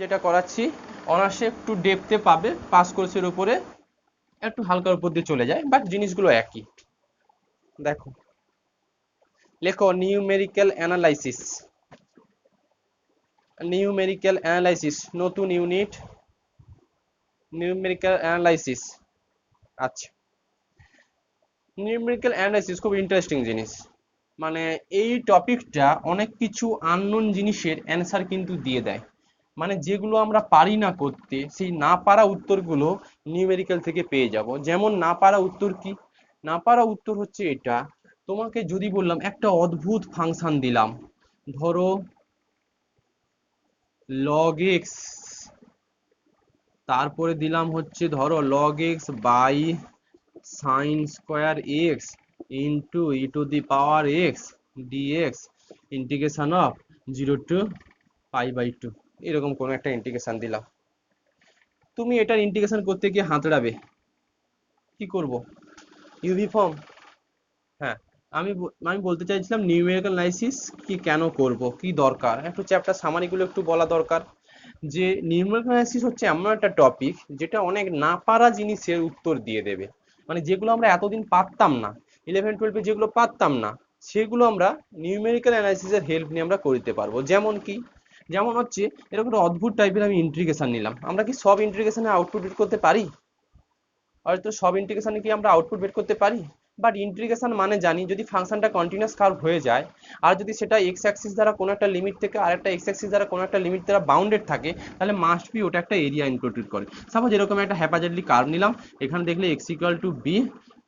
যেটা করাচ্ছি অনার্সে একটু ডেপথে পাবে, পাস কোর্সের উপরে একটু হালকার উপর দিয়ে চলে যায়, বাট জিনিসগুলো একই। দেখো, লেখো নিউমেরিক্যাল অ্যানালাইসিস। নিউমেরিক্যাল অ্যানালাইসিস নতুন ইউনিট, নিউমেরিক্যাল অ্যানালাইসিস। আচ্ছা, নিউমেরিক্যাল অ্যানালাইসিস খুব ইন্টারেস্টিং জিনিস। মানে এই টপিকটা অনেক কিছু আননোন জিনিসের অ্যান্সার কিন্তু দিয়ে দেয়। মানে যেগুলো আমরা পারি না করতে, সেই না পারা উত্তরগুলো নিউমেরিক্যাল থেকে পেয়ে যাব। যেমন না পারা উত্তর কি? না পারা উত্তর হচ্ছে এটা, তোমাকে যদি বললাম একটা অদ্ভুত ফাংশন দিলাম, ধরো log x, তারপরে দিলাম হচ্ছে ধরো log x by sine square x into e to the power x dx integration of 0 to π/2, এরকম কোনো একটা ইন্টিগ্রেশন দিলাম। তুমি এটার ইন্টিগ্রেশন করতে গিয়ে হাতড়াবে, কি করব? UV form. হ্যাঁ, আমি বলতে চাইছিলাম নিউমেরিক্যাল অ্যানালাইসিস কি কেন করব, কি দরকার, একটু চ্যাপ্টার সামারিগুলো একটু বলা দরকার। যে নিউমেরিক্যাল অ্যানালাইসিস হচ্ছে এমন একটা টপিক যেটা অনেক না পারা জিনিসের উত্তর দিয়ে দেবে। মানে যেগুলো আমরা এতদিন পারতাম না, 11-12-এ যেগুলো পারতাম না, সেগুলো আমরা নিউমেরিক্যাল অ্যানালাইসিসের হেল্প নিয়ে আমরা করতে পারবো। যেমন কি? যেমন হচ্ছে এরকম একটা অদ্ভুত টাইপের আমি ইন্টিগ্রেশন নিলাম, আমরা কি সব ইন্টিগ্রেশনে আউটপুট বের করতে পারি? হয়তো সব ইন্টিগ্রেশনে কি আমরা আউটপুট বের করতে পারি? বাট ইন্টিগ্রেশন মানে জানি যদি ফাংশনটা কন্টিনিউয়াস কার্ভ হয়ে যায়, আর যদি সেটা এক্স অ্যাক্সিস দ্বারা কোনো একটা লিমিট থেকে আরেকটা এক্স অ্যাক্সিস দ্বারা কোনো একটা লিমিট দ্বারা বাউন্ডেড থাকে, তাহলে মাস্ট বি ওটা একটা এরিয়া ইনক্লুড করে। সাপোজ এরকম একটা হ্যাপাজার্ডলি কার্ভ নিলাম, এখানে দেখলে এক্স ইকুয়াল টু বি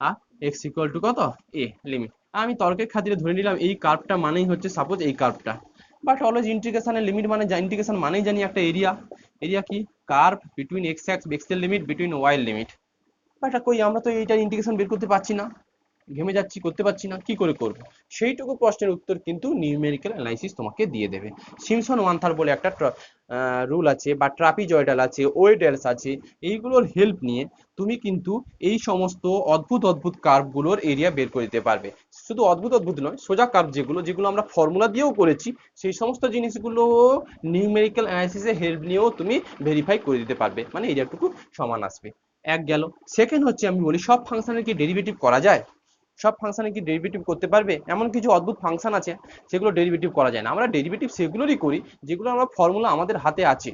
আর এক্স ইকুয়াল টু কত এ লিমিট। আমি তর্কের খাতিরে ধরে নিলাম এই কার্ভটা মানেই হচ্ছে সাপোজ এই কার্ভটা। বাট অলওয়েজ ইন্টিগ্রেশনের লিমিট মানে ইন্টিগ্রেশন মানেই জানি একটা এরিয়া। এরিয়া কি? কার্ভ বিটুইন এক্স অ্যাক্স, এক্সের limit between y limit. But কই, আমরা তো এইটার ইন্টিগ্রেশন বের করতে পারছি না, ঘেমে যাচ্ছি, করতে পারছি না, কি করে করব? সেইটুকু প্রশ্নের উত্তর কিন্তু নিউমেরিক্যাল অ্যানালাইসিস তোমাকে দিয়ে দেবে। সিমসন ওয়ান্থার বলে একটা রুল আছে, বা ট্রাপিজয়েডাল আছে, ওয়েডেলস আছে, এইগুলোর হেল্প নিয়ে তুমি কিন্তু এই সমস্ত অদ্ভুত অদ্ভুত কার্ভগুলোর এরিয়া বের করে দিতে পারবে। শুধু অদ্ভুত অদ্ভুত নয়, সোজা কার্ভ যেগুলো যেগুলো আমরা ফর্মুলা দিয়েও করেছি, সেই সমস্ত জিনিসগুলো নিউমেরিক্যাল অ্যানালাইসিসের হেল্প নিয়েও তুমি ভেরিফাই করে দিতে পারবে, মানে এরিয়াটুকু সমান আসবে। এক গেল। সেকেন্ড হচ্ছে আমি বলি সব ফাংশনের কি ডেরিভেটিভ করা যায়? সব ফাংশনে কি ডেরিভেটিভ করতে পারবে? এমন কিছু অদ্ভুত ফাংশন আছে সেগুলো ডেরিভেটিভ করা যায় না। আমরা ডেরিভেটিভ সেগুলোরই করি যেগুলো আমরা ফর্মুলা আমাদের হাতে আছে,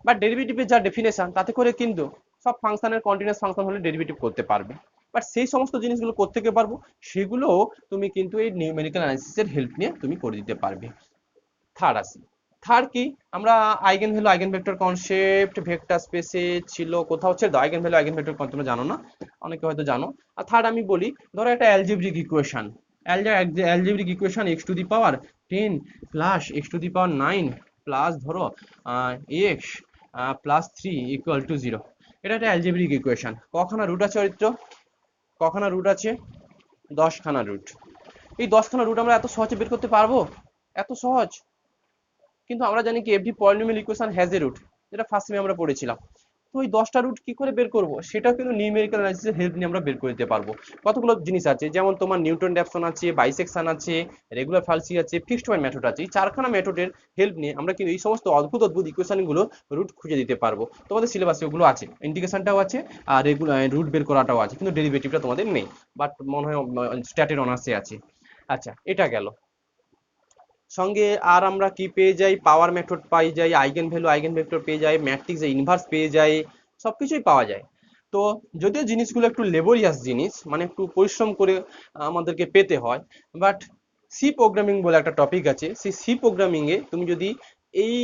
বাট ডেরিভেটিভের যা ডেফিনেশন তাতে করে কিন্তু সব ফাংশনের কন্টিনিউয়াস ফাংশন হলে ডেরিভেটিভ করতে পারবে। বাট সেই সমস্ত জিনিসগুলো করতে পারবো, সেগুলো তুমি কিন্তু এই নিউমেরিক্যাল অ্যানালাইসিসের হেল্প নিয়ে তুমি করে দিতে পারবে। থার্ড আসি। থার্ড কি? আমরা eigen value eigen vector concept vector স্পেসে ছিল কোথাও, হচ্ছে আইগেন ভ্যালু আইগেন ভেক্টর তোমরা জানো না, অনেকে হয়তো জানো। আর থার্ড আমি বলি, ধরো একটা algebraic equation, algebraic equation x two the power 10 plus x two the power 9 plus ধরো এক্স প্লাস 3 ইকুয়াল টু 0। এটা একটা অ্যালজেব্রিক ইকুয়েশন। কখানা রুট আছে চরিত্র? কখানা রুট আছে? 10খানা রুট। এই 10খানা রুট আমরা এত সহজে বের করতে পারবো? এত সহজ? কিন্তু আমরা জানি কি every polynomial equation has a root, যেটা ফার্স্ট সেমে আমরা পড়েছিলাম। তো ওই 10টা রুট কি করে বের করব, সেটাও কিন্তু নিউমেরিক্যাল অ্যানালাইসিসের হেল্প নিয়ে আমরা বের করে দিতে পারবো। কতগুলো জিনিস আছে, যেমন তোমার নিউটন ড্যাপসন আছে, বাইসেকশন আছে, রেগুলার ফালসি আছে, ফিক্সড পয়েন্ট মেথড আছে। এই 4খানা মেথডের হেল্প নিয়ে আমরা কিন্তু এই সমস্ত অদ্ভুত অদ্ভুত ইকুয়েশনগুলো রুট খুঁজে দিতে পারবো। তোমাদের সিলেবাসে ওগুলো আছে, ইন্টিগ্রেশনটাও আছে আর রেগুলার রুট বের করাটাও আছে, কিন্তু ডেরিভেটিভটা তোমাদের নেই, বাট মনে হয় স্ট্যাটের অনার্সে আছে। আচ্ছা, এটা গেল। সঙ্গে আর আমরা কি পেয়ে যাই? পাওয়ার মেথড পাই যাই, আইগেন ভ্যালু আইগেন ভেক্টর পেয়ে যাই, ম্যাট্রিক্স ইনভার্স পেয়ে যাই, সবকিছুই পাওয়া যায়। তো যদিও জিনিসগুলো একটু লেবোরিয়াস জিনিস, মানে একটু পরিশ্রম করে আমাদেরকে পেতে হয়, বাট সি প্রোগ্রামিং বলে একটা টপিক আছে, সেই সি প্রোগ্রামিং এ তুমি যদি এই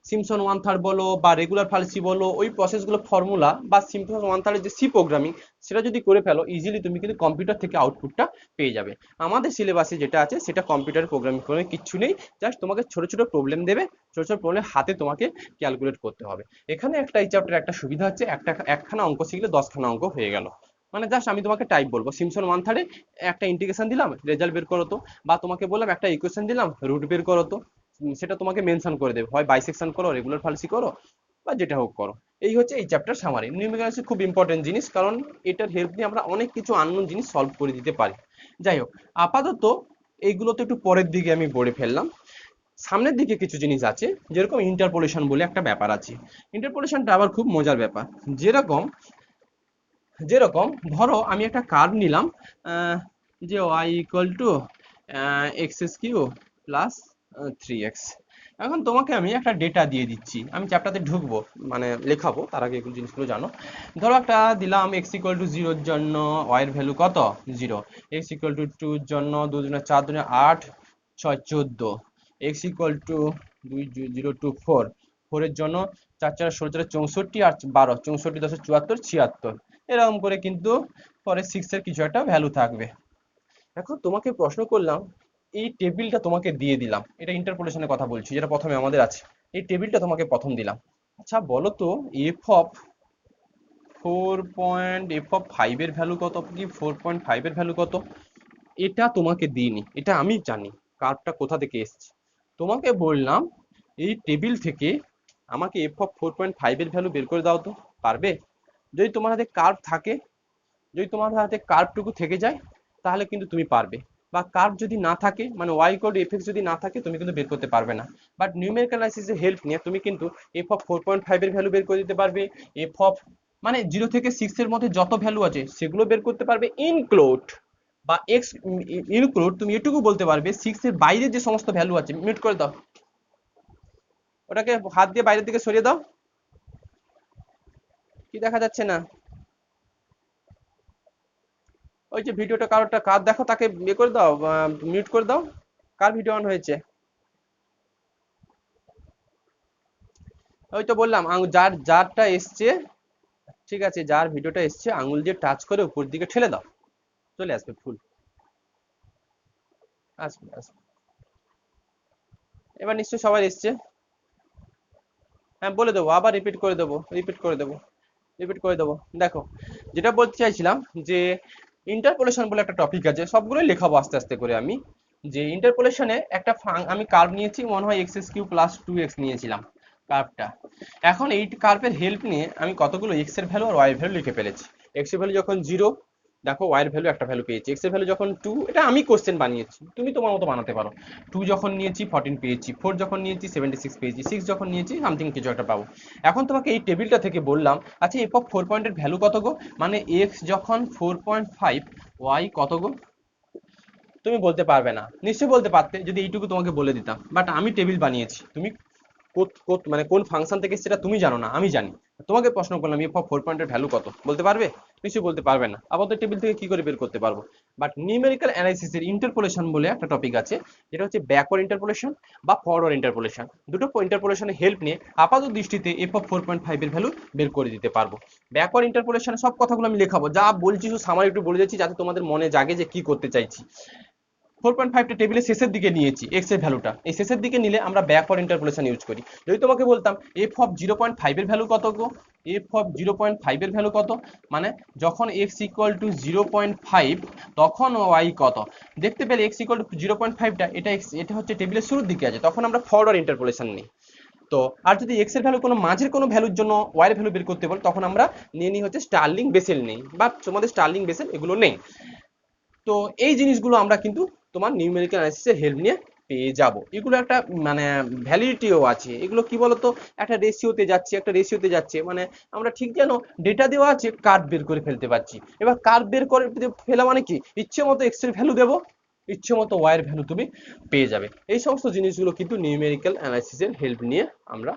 সিমসন ওয়ান থার্ড বলো বা রেগুলার ফালসি বলো, ওই প্রসেসগুলো ফর্মুলা বা সিমসন ওয়ান থার্ডের যে সি প্রোগ্রামিং, সেটা যদি করে ফেলো ইজিলি তুমি কিন্তু কম্পিউটার থেকে আউটপুটটা পেয়ে যাবে। আমাদের সিলেবাসে যেটা আছে সেটা কম্পিউটার প্রোগ্রামিং করে কিচ্ছু নেই, জাস্ট তোমাকে ছোট ছোট প্রবলেম দেবে, ছোট ছোট প্রবলেম হাতে তোমাকে ক্যালকুলেট করতে হবে। এখানে একটা এই চ্যাপ্টার একটা সুবিধা হচ্ছে, একখানা অঙ্ক শিখলে 10খানা অঙ্ক হয়ে গেল। মানে জাস্ট আমি তোমাকে টাইপ বলবো সিমসন ওয়ান থার্ডে একটা ইন্টিগ্রেশন দিলাম, রেজাল্ট বের করো তো, বা তোমাকে বললাম একটা ইকুয়েশন দিলাম, রুট বের করো তো। সেটা তোমাকে মেনশন করে দেবে, হয় বাইসেকশন করো, রেগুলার ফালসি করো, বা যেটা হোক করো। এই হচ্ছে এই চ্যাপ্টার সামারি। নিউমেরিক্যাল খুব ইম্পর্টেন্ট জিনিস, কারণ এটার হেল্প নিয়ে আমরা অনেক কিছু আননোন জিনিস সলভ করে দিতে পারি। যাই হোক, আপাতত এইগুলো তো একটু পরের দিকে আমি পড়ে ফেললাম। সামনের দিকে কিছু জিনিস আছে, যেরকম ইন্টারপোলেশন বলে একটা ব্যাপার আছে। ইন্টারপোলেশনটা আবার খুব মজার ব্যাপার। যেরকম যেরকম ধরো আমি একটা কার্ভ নিলাম, আহ, যে y equal to x cube plus 3x। এখন তোমাকে আমি একটা ডেটা দিয়ে দিচ্ছি, আমি চ্যাপ্টারতে ঢুকবো, মানে লেখাবো, তার আগে এগুলো জিনিসগুলো জানো। ধরো একটা দিলাম এক্স ইকুয়াল টু জিরোর জন্য y এর ভ্যালু কত, 0। এক্স ইকুয়াল টু 2 এর জন্য 2 দুগুণে 4 দুগুণে 8, 6 14। এক্স ইকুয়াল টু 2 0 টু 4, 4 এর জন্য 4 4 16 4 64 আর 12, 64 10 74 76। এরকম করে কিন্তু পরে 6 এর কিছু একটা ভ্যালু থাকবে। এখন তোমাকে প্রশ্ন করলাম, এই টেবিলটা তোমাকে দিয়ে দিলাম, এটা ইন্টারপোলেশনের কথা বলছি যেটা প্রথমে আমাদের আছে। এই টেবিলটা তোমাকে প্রথম দিলাম। আচ্ছা বলো তো, এফ অফ 5 এর ভ্যালু কত, কি 4.5 এর ভ্যালু কত? এটা তোমাকে দিইনি, এটা আমি জানি কার্ভটা কোথা থেকে এসেছে। তোমাকে বললাম এই টেবিল থেকে আমাকে এফ অফ 4.5 এর ভ্যালু বের করে দাও তো, পারবে? যদি তোমার হাতে কার্ভ থাকে, যদি তোমার হাতে কার্ভটুকু থেকে যায়, তাহলে কিন্তু তুমি পারবে। বা কার্ভ যদি না থাকে, মানে y equal to f x যদি না থাকে, তুমি কিন্তু বের করতে পারবে না। বাট নিউমেরিক্যাল অ্যানালাইসিসের হেল্প নিয়ে তুমি কিন্তু এফ অফ 4.5 এর ভ্যালু বের করে দিতে পারবে। এফ অফ মানে 0 থেকে 6 এর মধ্যে যত ভ্যালু আছে সেগুলো বের করতে পারবে, ইনক্লুড বা এক্স ইনক্লুড তুমি এটুকু বলতে পারবে 6 এর বাইরে যে সমস্ত ভ্যালু আছে। মিউট করে দাও, ওটাকে হাত দিয়ে বাইরের দিকে সরিয়ে দাও, কি দেখা যাচ্ছে না? ওই যে ভিডিওটা কারোরটা কার দেখো, তাকে ইয়ে করে দাও, মিউট করে দাও। কার ভিডিও অন হয়েছে? ওই তো বললাম, যার যারটা এসছে, ঠিক আছে, যার ভিডিওটা এসছে আঙুল দিয়ে টাচ করে উপর দিকে ঠেলে দাও, চলে আসবে ফুল, আসবে আসবে। এবার নিশ্চয়ই সবাই এসছে। হ্যাঁ বলে দেবো, আবার রিপিট করে দেবো, রিপিট করে দেবো, রিপিট করে দেবো। দেখো, যেটা বলতে চাইছিলাম যে ইন্টারপোলেশন বলে একটা টপিক আছে, সবগুলোই লেখাবো আস্তে আস্তে করে আমি। যে ইন্টারপোলেশনে একটা আমি কার্ভ নিয়েছি, মনে হয় এক্স কিউ প্লাস 2x নিয়েছিলাম কার্ভটা। এখন এই কার্ভের হেল্প নিয়ে আমি কতগুলো এক্স এর ভ্যালু আর ওয়াই এর ভ্যালু লিখে ফেলেছি। এক্স এর ভ্যালু যখন 0, দেখো ওয়াই এর ভ্যালু একটা ভ্যালু পেয়েছি। এক্স এর ভ্যালু যখন 2, এটা আমি কোশ্চেন বানিয়েছি, তুমি তোমার মতো বানাতে পারো। 2 যখন নিয়েছি 14 পেয়েছি, 4 যখন নিয়েছি 76 পেয়েছি, 6 যখন নিয়েছি সামথিং কিছু একটা পাবো। এখন তোমাকে এই টেবিলটা থেকে বললাম, আচ্ছা এফ অফ 4 পয়েন্টের ভ্যালু কত গো, মানে এক্স যখন 4.5, ওয়াই কত গো? তুমি বলতে পারবে না, নিশ্চয়ই বলতে পারতে যদি এইটুকু তোমাকে বলে দিতাম, বাট আমি টেবিল বানিয়েছি, তুমি মানে কোন ফাংশন থেকে সেটা তুমি জানো না, আমি জানি। তোমাকে প্রশ্ন করলাম এফ অফ 4 পয়েন্টের ভ্যালু কত, বলতে পারবে? নিশ্চয়ই বলতে পারবে না। আবার তো টেবিল থেকে কি করে বের করতে পারবো? বাট নিউমেরিক্যাল অ্যানালাইসিসের ইন্টারপোলেশন বলে একটা টপিক আছে, যেটা হচ্ছে ব্যাকওয়ার্ড ইন্টারপোলেশন বা ফরওয়ার্ড ইন্টারপোলেশন। দুটো ইন্টারপোলেশনের হেল্প নিয়ে আপাত দৃষ্টিতে এফ অফ 4.5 এর ভ্যালু বের করে দিতে পারবো। ব্যাকওয়ার্ড ইন্টারপোলেশনের সব কথাগুলো আমি লেখাবো, যা বলছি শুধু সামারি একটু বলে যাচ্ছি, যাতে তোমাদের মনে জাগে যে কি করতে চাইছি। 4.5টা টেবিলের শেষের দিকে নিয়েছি এক্স এর ভ্যালুটা, এই শেষের দিকে নিলে আমরা ব্যাকওয়ার্ড ইন্টারপোলেশন ইউজ করি। যদি তোমাকে বলতাম এফ অফ 0.5 এর ভ্যালু কত গো, এফ অফ 0.5 এর ভ্যালু কত, মানে যখন এক্স ইকুয়াল টু 0.5 তখন ওয়াই কত, দেখতে পেলে এক্স ইকুয়াল টু 0.5টা, এটা হচ্ছে টেবিলের শুরুর দিকে আছে, তখন আমরা ফরওয়ার্ড ইন্টারপোলেশন নিই। তো আর যদি এক্স এর ভ্যালু কোনো মাঝের কোনো ভ্যালুর জন্য ওয়াই এর ভ্যালু বের করতে বল, তখন আমরা নিয়ে নিই হচ্ছে স্টার্লিং বেসেল নেই, বা তোমাদের স্টার্লিং বেসেল এগুলো নেই। তো এই জিনিসগুলো আমরা কিন্তু তোমার নিউমেরিক্যাল অ্যানালাইসিসের হেল্প নিয়ে পেয়ে যাব। এগুলো একটা মানে ভ্যালিডিটিও আছে, এগুলো কি বলতো, একটা রেশিওতে যাচ্ছে, একটা রেশিওতে যাচ্ছে, মানে আমরা ঠিক যেন ডেটা দেওয়া আছে কার্ভ বের করে ফেলতে পারছি। এবার কার্ভ বের করে ফেলা মানে কি, ইচ্ছে মতো এক্স এর ভ্যালু দেবো, ইচ্ছে মতো ওয়াই এর ভ্যালু তুমি পেয়ে যাবে। এই সমস্ত জিনিসগুলো কিন্তু নিউমেরিক্যাল অ্যানালাইসিসের হেল্প নিয়ে আমরা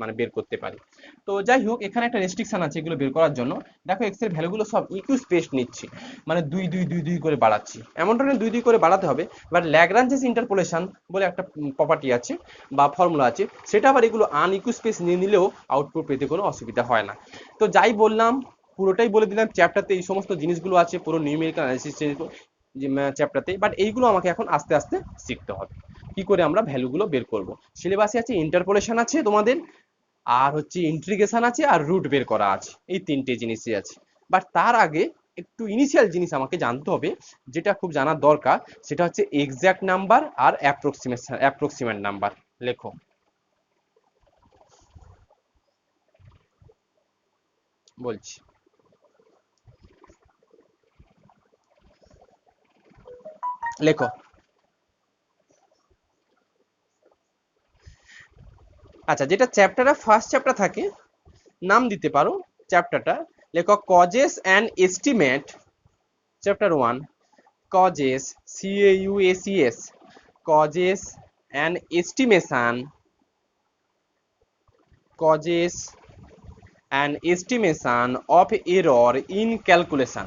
মানে বের করতে পারি। তো যাই হোক, এখানে একটা রেস্ট্রিকশন আছে এগুলো বের করার জন্য। দেখো এক্স এর ভ্যালুগুলো সব ইকুই স্পেস নিচ্ছি, মানে 2 2 2 2 করে বাড়াচ্ছি, এমনটা নয় 2 2 করে বাড়াতে হবে। বাট ল্যাগ্রাঞ্জেস ইন্টারপোলেশন বলে একটা প্রপার্টি আছে বা ফর্মুলা আছে, সেটা আবার এগুলো আনইকুই স্পেস নিয়ে নিলেও আউটপুট পেতে কোনো অসুবিধা হয় না। তো যাই বললাম, পুরোটাই বলে দিলাম, চ্যাপ্টারতে এই সমস্ত জিনিসগুলো আছে, পুরো নিউমেরিক্যাল অ্যানালাইসিস চ্যাপ্টারতে। বাট এইগুলো আমাকে এখন আস্তে আস্তে শিখতে হবে, কি করে আমরা ভ্যালুগুলো বের করব। সিলেবাসে আছে ইন্টারপোলেশন আছে তোমাদের, আর হচ্ছে ইন্টিগ্রেশন আছে, আর রুট বের করা আছে, এই তিনটে জিনিসই আছে। বাট তার আগে একটু ইনিশিয়াল জিনিস আমাকে জানতে হবে, যেটা খুব জানার দরকার, সেটা হচ্ছে এক্সাক্ট নাম্বার আর অ্যাপ্রক্সিমেট নাম্বার। লেখো, বলছি। লেখো। আচ্ছা, যেটা চ্যাপ্টারে ফার্স্ট চ্যাপ্টার থাকে নাম দিতে পারো চ্যাপ্টারটা। লেখো causes and estimate, chapter 1 causes, CAUSES, causes and estimation, causes and estimation of error in calculation,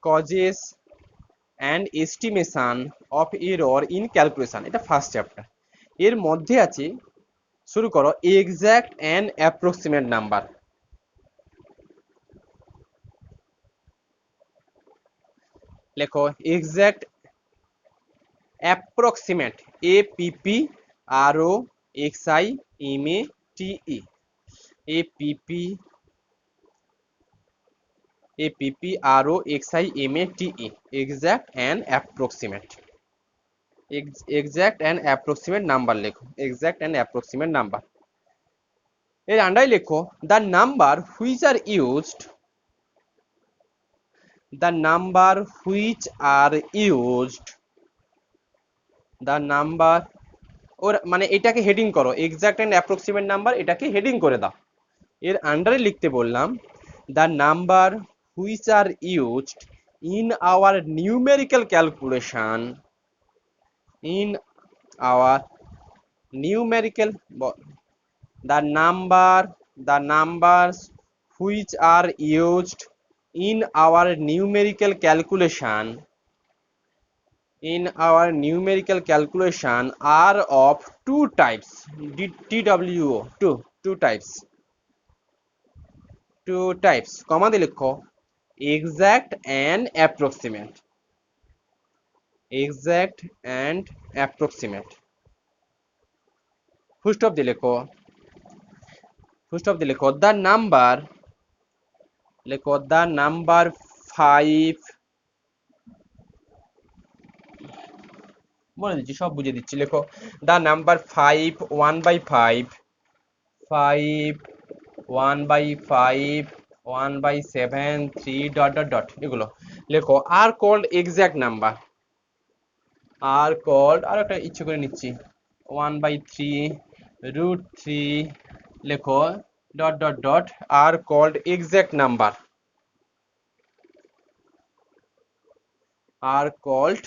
causes and estimation of error in calculation, এটা ফার্স্ট চ্যাপ্টার। এর মধ্যে আছে, শুরু করো, এক্সাক্ট অ্যান্ড অ্যাপ্রক্সিমেট নাম্বার। লেখো exact approximate, APPROXIMATE, APPROXIMATE, exact and approximate. Exact and approximate number লেখো, exact and approximate number. এর আন্ডারে লেখো the number which are used, the number which are used, the number, ওর মানে এটাকে heading করো, exact and approximate number, এটাকে heading করে দাও। এর আন্ডারে লিখতে বললাম the number which are used in our numerical calculation, in our numerical, the numbers which are used in our numerical calculation, in our numerical calculation are of two types, TWO, two types, কমা দিয়ে লিখো exact and approximate, exact and approximate, full stop দিয়ে লিখো, the number, লেখো the number 5, বলে দিচ্ছি, সব বুঝিয়ে দিচ্ছি, লেখো the number 5, 1/5, 1/5, 1/7, 3 dot dot dot, এগুলো লেখো are called exact number, are called, আর একটা ইচ্ছে করে নিচ্ছি, 1/3, √3, লেখো dot dot dot, are called exact number, are called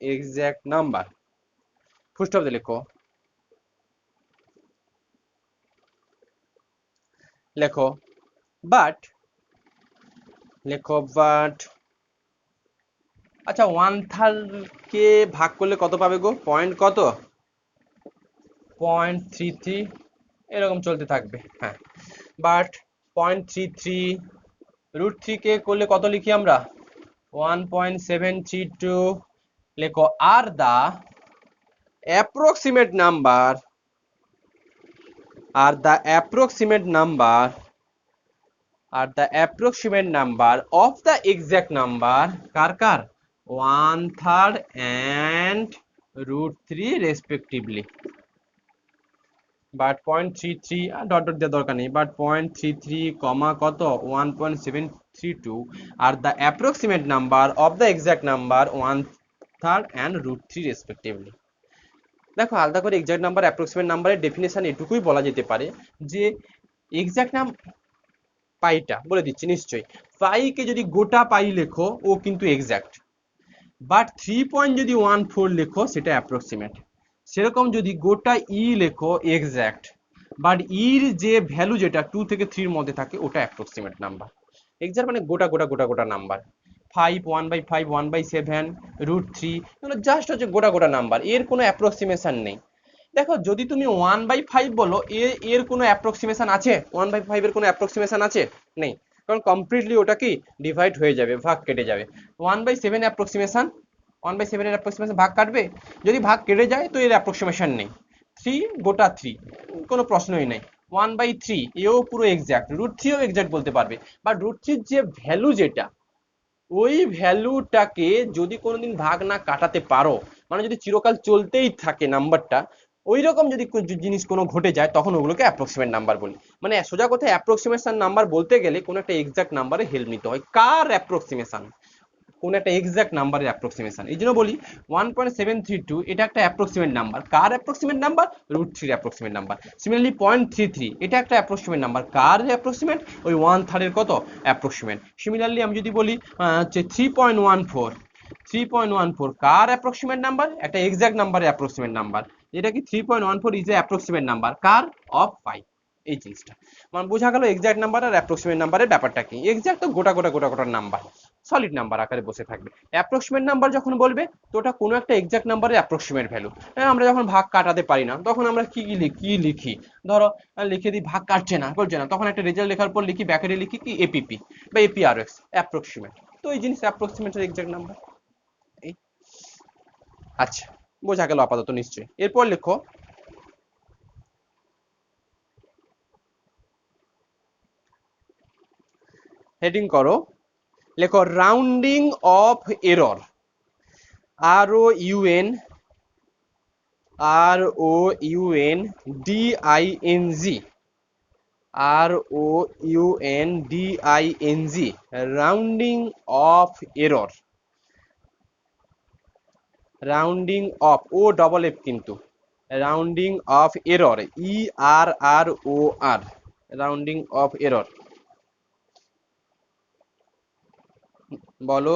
exact number, full stop দিয়ে লেখো, লেখো বাট, লেখো বাট, আচ্ছা 1/3 কে ভাগ করলে কত পাবে গো, পয়েন্ট কত, 0.33, এরকম চলতে থাকবে, হ্যাঁ, বাট 0.33, √3 কে করলে কত লিখি আমরা, 1.732, লেখো are the approximate number, are the approximate number of the exact number, কার 1/3 and √3 respectively, বাট 0.33 আর ডট ডট দেওয়ার দরকার নেই, বাট 0.33 কমা কত 1.732 আর the approximate number of the exact number 1/3 and √3 respectively। দেখো আলাদা করে এক্সাক্ট নাম্বার অ্যাপ্রক্সিমেট নাম্বারের ডেফিনেশন এটুকুই বলা যেতে পারে যে এক্সাক্ট নাম পাইটা বলে দিচ্ছি নিশ্চয়ই, পাইকে যদি গোটা পাই লেখো ও কিন্তু এক্সাক্ট, বাট 3.14 লেখো সেটা অ্যাপ্রক্সিমেট, সেরকম যদি গোটা লেখো এক্সাক্ট, বাট ইর যে ভ্যালু যেটা 2 থেকে 3 এর মধ্যে থাকে ওটা অ্যাপ্রক্সিমেট নাম্বার। এক্সাক্ট মানে গোটা গোটা গোটা গোটা নাম্বার, 5, 1/5, 1/7, √3, এগুলো জাস্ট হচ্ছে গোটা গোটা নাম্বার, এর কোনো অ্যাপ্রক্সিমেশন নেই। দেখো যদি তুমি 1/5 বলো, এর কোনো অ্যাপ্রক্সিমেশন আছে, 1/5 এর কোনো অ্যাপ্রক্সিমেশন আছে, নেই, কারণ কমপ্লিটলি ওটা কি ডিভাইড হয়ে যাবে, ভাগ কেটে যাবে। 1/7 অ্যাপ্রক্সিমেশন, 1/7 এর অ্যাপ্রক্সিমেশন ভাগ কাটবে, যদি ভাগ কেটে যায় তো এর অ্যাপ্রক্সিমেশন নেই। 3 গোটা 3, কোনো প্রশ্নই নেই। 1/3 এও পুরো এক্সাক্ট, √3 ও এক্সাক্ট বলতে পারবে, বাট √3 যে ভ্যালু যেটা, ওই ভ্যালুটাকে যদি কোনোদিন ভাগ না কাটাতে পারো, মানে যদি চিরকাল চলতেই থাকে নাম্বারটা, ওই রকম যদি জিনিস কোনো ঘটে যায় তখন ওগুলোকে অ্যাপ্রক্সিমেট নাম্বার বলি। মানে সোজা কথা অ্যাপ্রক্সিমেশন নাম্বার বলতে গেলে কোনো একটা এক্সাক্ট নাম্বারে হেল্প নিতে হয়। কার অ্যাপ্রক্সিমেশন, কোন একটা এক্সাক্ট নাম্বারের অ্যাপ্রক্সিমেশন। এই জন্য বলি 1.732 এটা একটা অ্যাপ্রক্সিমেট নাম্বার। কার approximate number? √3 approximate number. Similarly 0.33 এটা একটা অ্যাপ্রক্সিমেট নাম্বার। কার অ্যাপ্রক্সিমেট? ওই 1/3 এর কত অ্যাপ্রক্সিমেট। সিমিলারলি আমি যদি বলি হচ্ছে 3.14 কার অ্যাপ্রক্সিমেট নাম্বার? একটা এক্সাক্ট নাম্বারের অ্যাপ্রক্সিমেট নাম্বার। এটা কি 3.14 is a approximate number car? Of 5। এই জিনিসটা মানে বোঝা গেল এক্সাক্ট নাম্বার আর অ্যাপ্রক্সিমেট নাম্বারের ব্যাপারটা কি। এক্সাক্ট তো গোটা নাম্বার, সলিড নাম্বার আকারে বসে থাকবে। অ্যাপ্রক্সিমেট নাম্বার যখন বলবে তো ওটা কোনো একটা এক্সাক্ট নাম্বারের অ্যাপ্রক্সিমেট ভ্যালু। আমরা যখন ভাগ কাটাতে পারি না তখন আমরা কি লিখি, ধরো লিখে দিই ভাগ কাটছে না তখন একটা রেজাল্ট লেখার পর লিখি ব্যাকেটে লিখি কি এপিপি বা এপিআরএক্স অ্যাপ্রক্সিমেট। তো এই জিনিস অ্যাপ্রক্সিমেটের এক্সাক্ট নাম্বার। এই আচ্ছা বোঝা গেল আপাতত নিশ্চয়ই। এরপর লেখো হেডিং করো, লেখো rounding off error. ROUNDING rounding off error. Rounding off O double F কিন্তু, rounding off error ERROR rounding off error. বলো।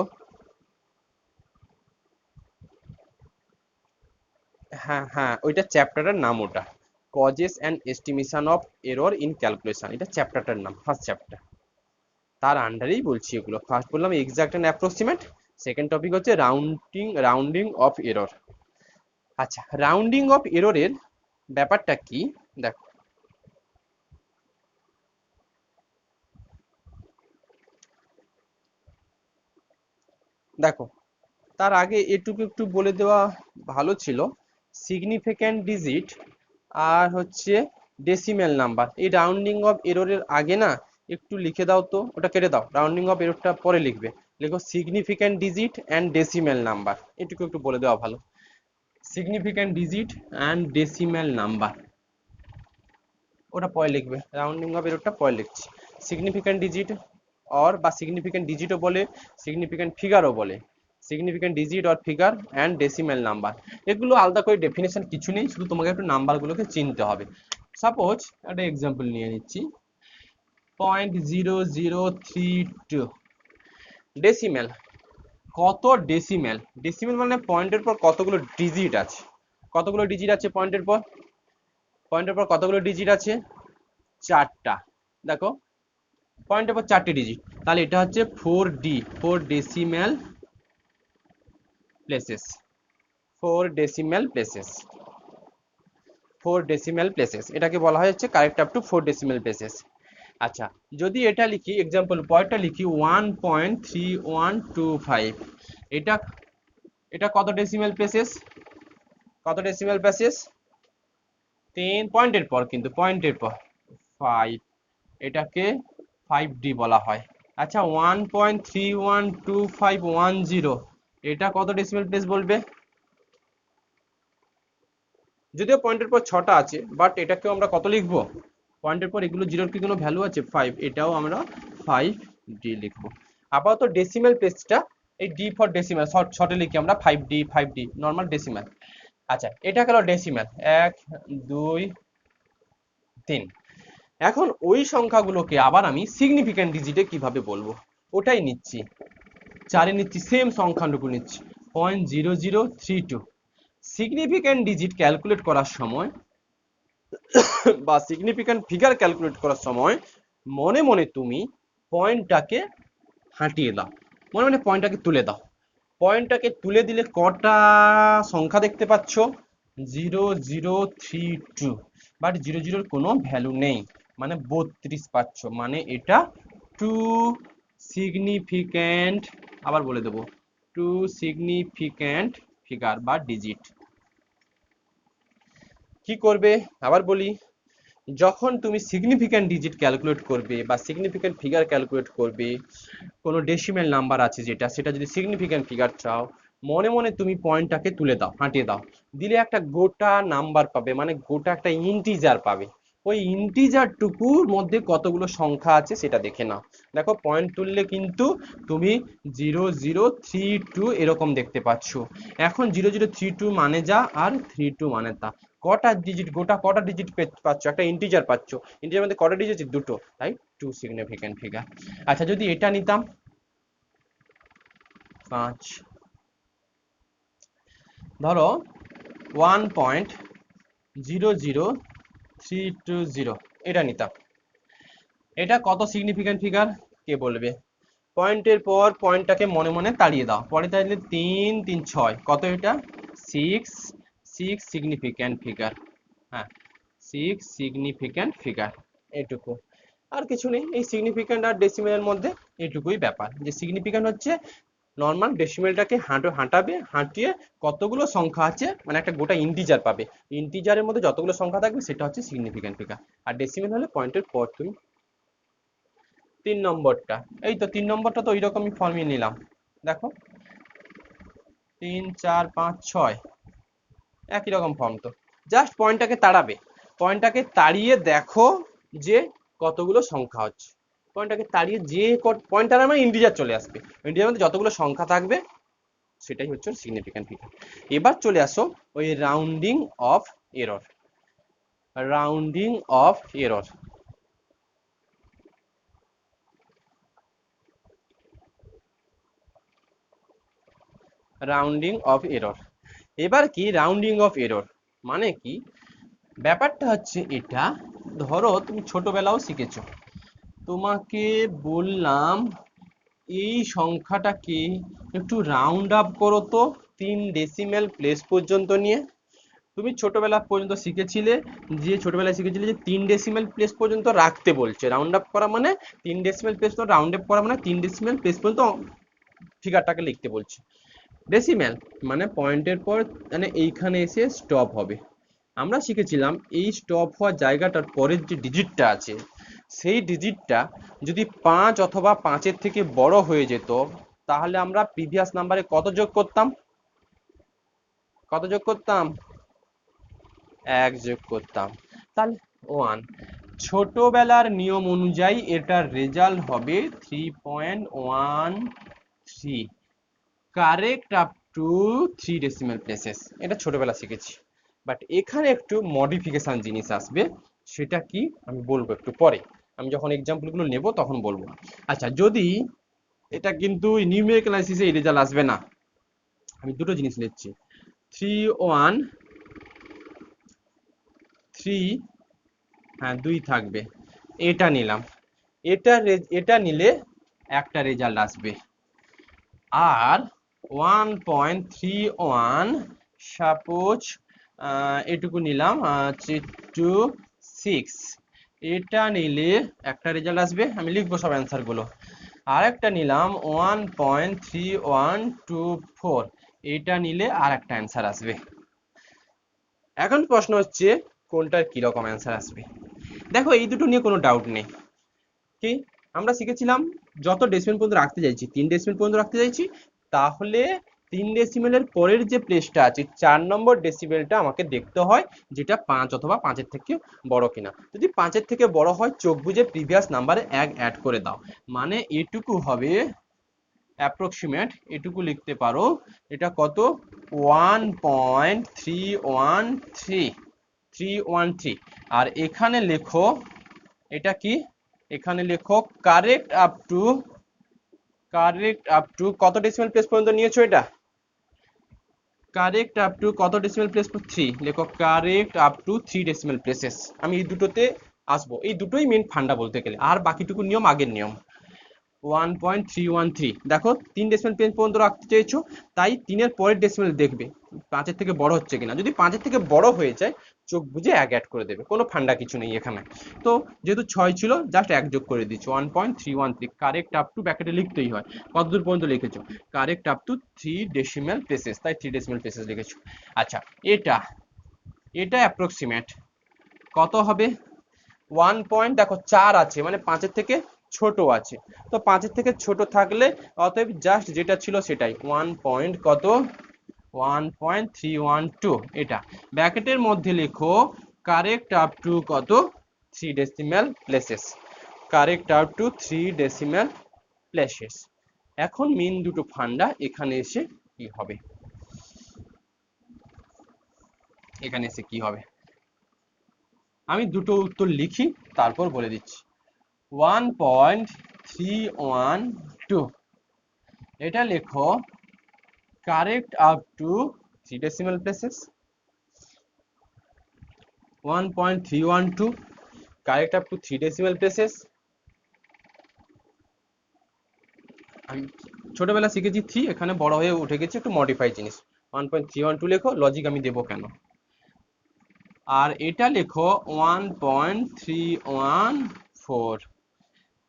হ্যাঁ ওইটা চ্যাপ্টারের নাম, ওটা causes and estimation of error in calculation, এটা চ্যাপ্টারটার নাম, ফার্স্ট চ্যাপ্টার। তার আন্ডারেই বলছি এগুলো। ফার্স্ট বললাম exact and approximate, second topic হচ্ছে রাউন্ডিং অফ এরর। আচ্ছা রাউন্ডিং অফ এররের ব্যাপারটা কি দেখো। দেখো তার আগে এটুকু একটু বলে দেওয়া ভালো ছিল, সিগনিফিক্যান্ট ডিজিট আর হচ্ছে ডেসিমেল নাম্বার। এই রাউন্ডিং অফ এররের আগে না একটু লিখে দাও তো, ওটা কেটে দাও, রাউন্ডিং অফ এররটা পরে লিখবে। লেখো significant digit and decimal number, এটুকু একটু বলে দেওয়া ভালো। Significant digit and decimal number ওটা পরে লিখবে, রাউন্ডিং অফ এররটা পরে লিখছি। সিগনিফিক্যান্ট ডিজিট বা সিগনিফিক্যান্ট ডিজিটও বলে, সিগনিফিক্যান্ট ফিগারও বলে। Significant digit or figure and decimal number, এগুলো আলাদা করে ডেফিনেশন কিছু নেই, শুধু তোমাকে একটু নাম্বারগুলোকে চিনতে হবে। সাপোজ একটা এক্সাম্পল নিয়ে নিচ্ছি, 0.0032 ডেসিমেল। কত ডেসিমেল? ডেসিমেল মানে পয়েন্টের পর কতগুলো ডিজিট আছে। কতগুলো ডিজিট আছে পয়েন্টের পর? পয়েন্টের পর কতগুলো ডিজিট আছে? 4টা। দেখো পয়েন্টের পর 4টে ডিজিট, তাহলে এটা হচ্ছে 4D, 4 decimal places. 4 decimal places, 4 decimal places, এটাকে বলা হয় হচ্ছে correct up two 4 decimal places. আচ্ছা যদি এটা লিখি এক্সাম্পল পরেরটা লিখি 1.3125, এটা এটা কত ডেসিমেল প্লেসেস? কত ডেসিমেল প্লেসেস? 10 পয়েন্টের পর, কিন্তু পয়েন্টের পর 5, এটাকে 5D বলা হয়। আচ্ছা 1.312510 এটা কত ডেসিমেল প্লেস বলবে? যদিও পয়েন্টের পর 6টা আছে, বাট এটাকেও আমরা কত লিখবো? পয়েন্টের পর এগুলো জিরোর কি কোনো ভ্যালু আছে? 5, এটাও আমরা 5D লিখবো। আপাতত ডেসিমেল প্লেসটা এই ডি ফর ডেসিমেল শর্টে লিখি আমরা 5D নর্মাল ডেসিমেল। আচ্ছা এটা গেল ডেসিমেল 1 2 3। এখন ওই সংখ্যাগুলোকে আবার আমি সিগনিফিক্যান্ট ডিজিটে কিভাবে বলবো ওটাই নিচ্ছি, 4 নিচ্ছি, সেম সংখ্যাটুকু নিচ্ছি 0.0032। সিগনিফিক্যান্ট ডিজিট ক্যালকুলেট করার সময় বা সিগনিফিক্যান্ট ফিগার ক্যালকুলেট করার সময় মনে মনে তুমি পয়েন্টটাকে হাঁটিয়ে দাও, মনে মনে পয়েন্টটাকে তুলে দাও। পয়েন্টটাকে তুলে দিলে কটা সংখ্যা দেখতে পাচ্ছ? 0032, বাট 00 কোনো ভ্যালু নেই, মানে 32 পাচ্ছ, মানে এটা টু সিগনিফিক্যান্ট, আবার বলে দেবো, টু সিগনিফিক্যান্ট ফিগার বা ডিজিট। কি করবে আবার বলি, যখন তুমি সিগনিফিক্যান্ট ডিজিট ক্যালকুলেট করবে বা সিগনিফিক্যান্ট ফিগার ক্যালকুলেট করবে, কোনো ডেসিমেল নাম্বার আছে যেটা, সেটা যদি সিগনিফিক্যান্ট ফিগার চাও, মনে মনে তুমি পয়েন্টটাকে তুলে দাও, হাঁটিয়ে দাও, দিলে একটা গোটা নাম্বার পাবে, মানে গোটা একটা ইন্টিজার পাবে। ওই ইন্টিজার টুকুর মধ্যে কতগুলো সংখ্যা আছে সেটা দেখে নাও। দেখো পয়েন্ট তুললে কিন্তু তুমি 0032 এরকম দেখতে পাচ্ছ। এখন 0032 মানে যা আর 32 মানে তা, কটা ডিজিট, গোটা কটা ডিজিট পাচ্ছ, একটা ইন্টিজার পাচ্ছ, ইন্টিজার মধ্যে কটা ডিজিট, দুটো, তাই টু সিগনিফিক্যান্ট ফিগার। আচ্ছা যদি এটা নিতাম 5, ধরো 1.00320 এটা নিতাম, এটা কত সিগনিফিক্যান্ট ফিগার কে বলবে? পয়েন্টের পর পয়েন্টটাকে মনে মনে তাড়িয়ে দাও, পরে তাহলে 3 3 6 কত, এটা 6 সিগনিফিক্যান্ট ফিগার। হ্যাঁ 6 সিগনিফিক্যান্ট ফিগার, এটুকু, আর কিছু নেই। এই সিগনিফিক্যান্ট আর ডেসিমেলের মধ্যে এটুকুই ব্যাপার, যে সিগনিফিক্যান্ট হচ্ছে নর্মাল ডেসিমেলটাকে হাঁটাবে, হাঁটিয়ে কতগুলো সংখ্যা আছে মানে একটা গোটা ইন্টিজার পাবে, ইন্টিজারের মধ্যে যতগুলো সংখ্যা থাকবে সেটা হচ্ছে সিগনিফিক্যান্ট ফিগার। আর ডেসিমেল হলে পয়েন্টের পর তুমি। 3 নম্বরটা, এই তো 3 নম্বরটা তো ওই রকমই ফর্মে নিলাম, দেখো 3 4 5 6 একই রকম ফর্ম, তো জাস্ট পয়েন্টটাকে তাড়াবে, পয়েন্টটাকে তাড়িয়ে দেখো যে কতগুলো সংখ্যা হচ্ছে, পয়েন্টটাকে তাড়িয়ে যে পয়েন্ট তাড়াবে মানে ইন্টিজার চলে আসবে, ইন্টিজারের মধ্যে যতগুলো সংখ্যা থাকবে সেটাই হচ্ছে সিগনিফিক্যান্ট ফিগার। এবার চলে আসো ওই rounding off error, rounding off error. Rounding off error, এবার কি রাউন্ডিং অফ এরর মানে কি? ব্যাপারটা হচ্ছে এটা, ধরো তুমি ছোটবেলাও শিখেছো, তোমাকে বললাম এই সংখ্যাটাকে একটু রাউন্ড আপ করো তো 3 ডেসিমেল প্লেস পর্যন্ত নিয়ে। তুমি ছোটবেলা পর্যন্ত শিখেছিলে, যে ছোটবেলায় শিখেছিলে যে 3 ডেসিমেল প্লেস পর্যন্ত রাখতে বলছে, রাউন্ড আপ করা মানে 3 ডেসিমেল প্লেস পর্যন্ত, রাউন্ড আপ করা মানে 3 ডেসিমেল প্লেস পর্যন্ত ফিগারটাকে লিখতে বলছে। ডেসিমেল মানে পয়েন্টের পর মানে এইখানে এসে স্টপ হবে। আমরা শিখেছিলাম এই স্টপ হওয়ার জায়গাটার পরের যে ডিজিটটা আছে সেই ডিজিটটা যদি 5 অথবা 5-এর থেকে বড় হয়ে যেত, তাহলে আমরা প্রিভিয়াস নাম্বারে কত যোগ করতাম? কত যোগ করতাম? 1 যোগ করতাম, তাহলে 1। ছোটবেলার নিয়ম অনুযায়ী এটার রেজাল্ট হবে 3.13, correct up to 3 decimal places. এটা ছোটবেলা শিখেছি, বাট এখানে একটু মডিফিকেশন জিনিস আসবে, সেটা কি আমি বলবো একটু পরে, আমি যখন এক্সাম্পল গুলো নেব তখন বলবো। আচ্ছা যদি এটা কিন্তু নিউমেরিক অ্যানালাইসিসে এই রেজাল্ট আসবে না, আমি দুটো জিনিস নিচ্ছি, 3 হ্যাঁ 2 থাকবে, এটা নিলাম, এটা নিলে একটা রেজাল্ট আসবে। আর 1.31 সাপোজ এটুকু নিলাম 6, এটা নিলে একটা রেজাল্ট আসবে, আমি লিখবো সব অ্যান্সার গুলো। আর একটা নিলাম 1.3124, এটা নিলে আর একটা অ্যান্সার আসবে। এখন প্রশ্ন হচ্ছে কোনটার কিরকম অ্যান্সার আসবে। দেখো এই দুটো নিয়ে কোনো ডাউট নেই, কি আমরা শিখেছিলাম যত ডেসিমেল পর্যন্ত রাখতে চাইছি, 3 ডেসিমেল পর্যন্ত রাখতে চাইছি, তাহলে 3 ডেসিমেলের পরের যে প্লেসটা আছে 4 নম্বর ডেসিমেলটা আমাকে দেখতে হয় যেটা 5 অথবা 5-এর থেকে বড় কিনা। যদি 5-এর থেকে বড় হয় চোখ বুজে প্রিভিয়াস নাম্বারে 1 অ্যাড করে দাও, মানে এটুকু হবে অ্যাপ্রক্সিমেট, এটুকু লিখতে পারো এটা কত 1.313। আর এখানে লেখো এটা কি, এখানে লেখো কারেক্ট আপ টু কত ডেসিমেল প্লেস পর্যন্ত নিয়েছো, এটা কারেক্ট আপ টু কত ডেসিমেল প্লেস? 3, লেখো correct up to 3 decimal places. আমি এই দুটোতে আসবো, এই দুটোই মেন ফান্ডা বলতে গেলে, আর বাকিটুকু নিয়ম আগের নিয়ম। 1.313, দেখো 3 ডেসিমেল প্লেস পর্যন্ত রাখতে চেয়েছো, তাই 3-এর পরের ডেসিমেল দেখবে 5-এর থেকে বড় হচ্ছে কিনা, যদি 5-এর থেকে বড় হয়ে যায় চোখ বুজে 1 অ্যাড করে দেবে, কোনো ফান্ডা কিছু নেই এখানে। তো যেহেতু 6 ছিল জাস্ট 1 যোগ করে দিচ্ছি 1.313, কারেক্ট আপ টু ব্র্যাকেটে লিখতেই হয়, কতদূর পর্যন্ত লিখেছো, correct up to 3 decimal places, তাই 3 ডেসিমেল প্লেসেস লিখেছো। আচ্ছা এটা অ্যাপ্রক্সিমেট কত হবে? 1 পয়েন্ট, দেখো 4 আছে মানে 5-এর থেকে ছোট আছে, তো 5-এর থেকে ছোট থাকলে অতএব জাস্ট যেটা ছিল সেটাই 1 পয়েন্ট কত 1.312, এটা ব্র্যাকেটের মধ্যে লেখো কারেক্ট আপ টু কত 3 decimal places, correct up to 3 decimal places। এখন মেন দুটো ফান্ডা এখানে এসে কি হবে, এখানে এসে কি হবে আমি দুটো উত্তর লিখি তারপর বলে দিচ্ছি। 1.312 এটা লেখো correct up to 3 decimal places। 1.312 correct up to 3 decimal places। আমি ছোটবেলা শিখেছি 3, এখানে বড় হয়ে উঠে গেছে একটু মডিফাই জিনিস। 1.312 লেখো, লজিক আমি দেবো কেন। আর এটা লেখো 1.314,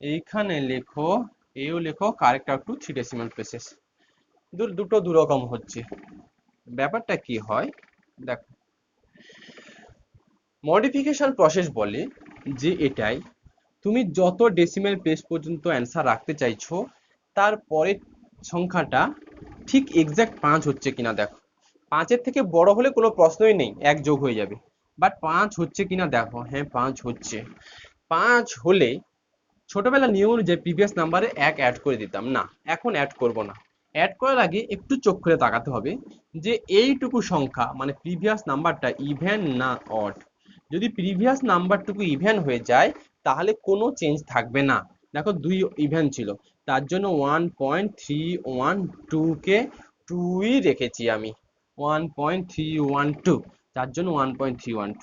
এইখানে লেখো, এও লেখো correct up to 3 decimal places. দুটো দুরকম হচ্ছে। ব্যাপারটা কি হয় দেখো, মডিফিকেশন প্রসেস বলে যে এটাই তুমি যত ডেসিমাল প্লেস পর্যন্ত অ্যান্সার রাখতে চাইছো তারপরে সংখ্যাটা ঠিক এক্সাক্ট 5 হচ্ছে কিনা দেখো। 5-এর থেকে বড় হলে কোনো প্রশ্নই নেই, 1 যোগ হয়ে যাবে, বাট 5 হচ্ছে কিনা দেখো। হ্যাঁ 5 হচ্ছে। 5 হলে ছোটবেলার নিয়ম অনুযায়ী প্রিভিয়াস নাম্বারে 1 অ্যাড করে দিতাম, না এখন অ্যাড করব না। অ্যাড করার আগে একটু চোখ খুলে তাকাতে হবে যে এইটুকু সংখ্যা মানে প্রিভিয়াস নাম্বারটা ইভেন না অড। যদি প্রিভিয়াস নাম্বারটুকু ইভেন হয়ে যায় তাহলে কোনো চেঞ্জ থাকবে না। দেখো 2 ইভেন ছিল, তার জন্য 1.312 কে 2ই রেখেছি আমি, 1.312, তার জন্য 1.312।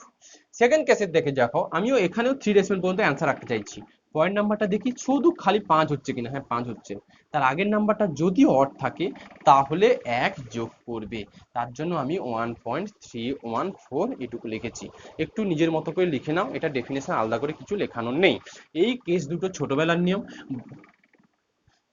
সেকেন্ড কেসের দেখে দেখো, আমিও এখানেও 3 ডেসিমাল পর্যন্ত অ্যান্সার রাখতে চাইছি। পয়েন্ট নাম্বারটা দেখি শুধু খালি 5 হচ্ছে কিনা। হ্যাঁ 5 হচ্ছে। তার আগের নাম্বারটা যদি অড থাকে তাহলে 1 যোগ করবে, তার জন্য আমি 1.314 এটুকু লিখেছি। একটু নিজের মতো করে লিখে নাও, এটা ডেফিনেশন আলাদা করে কিছু লেখানোর নেই। এই কেস দুটো ছোটবেলার নিয়ম,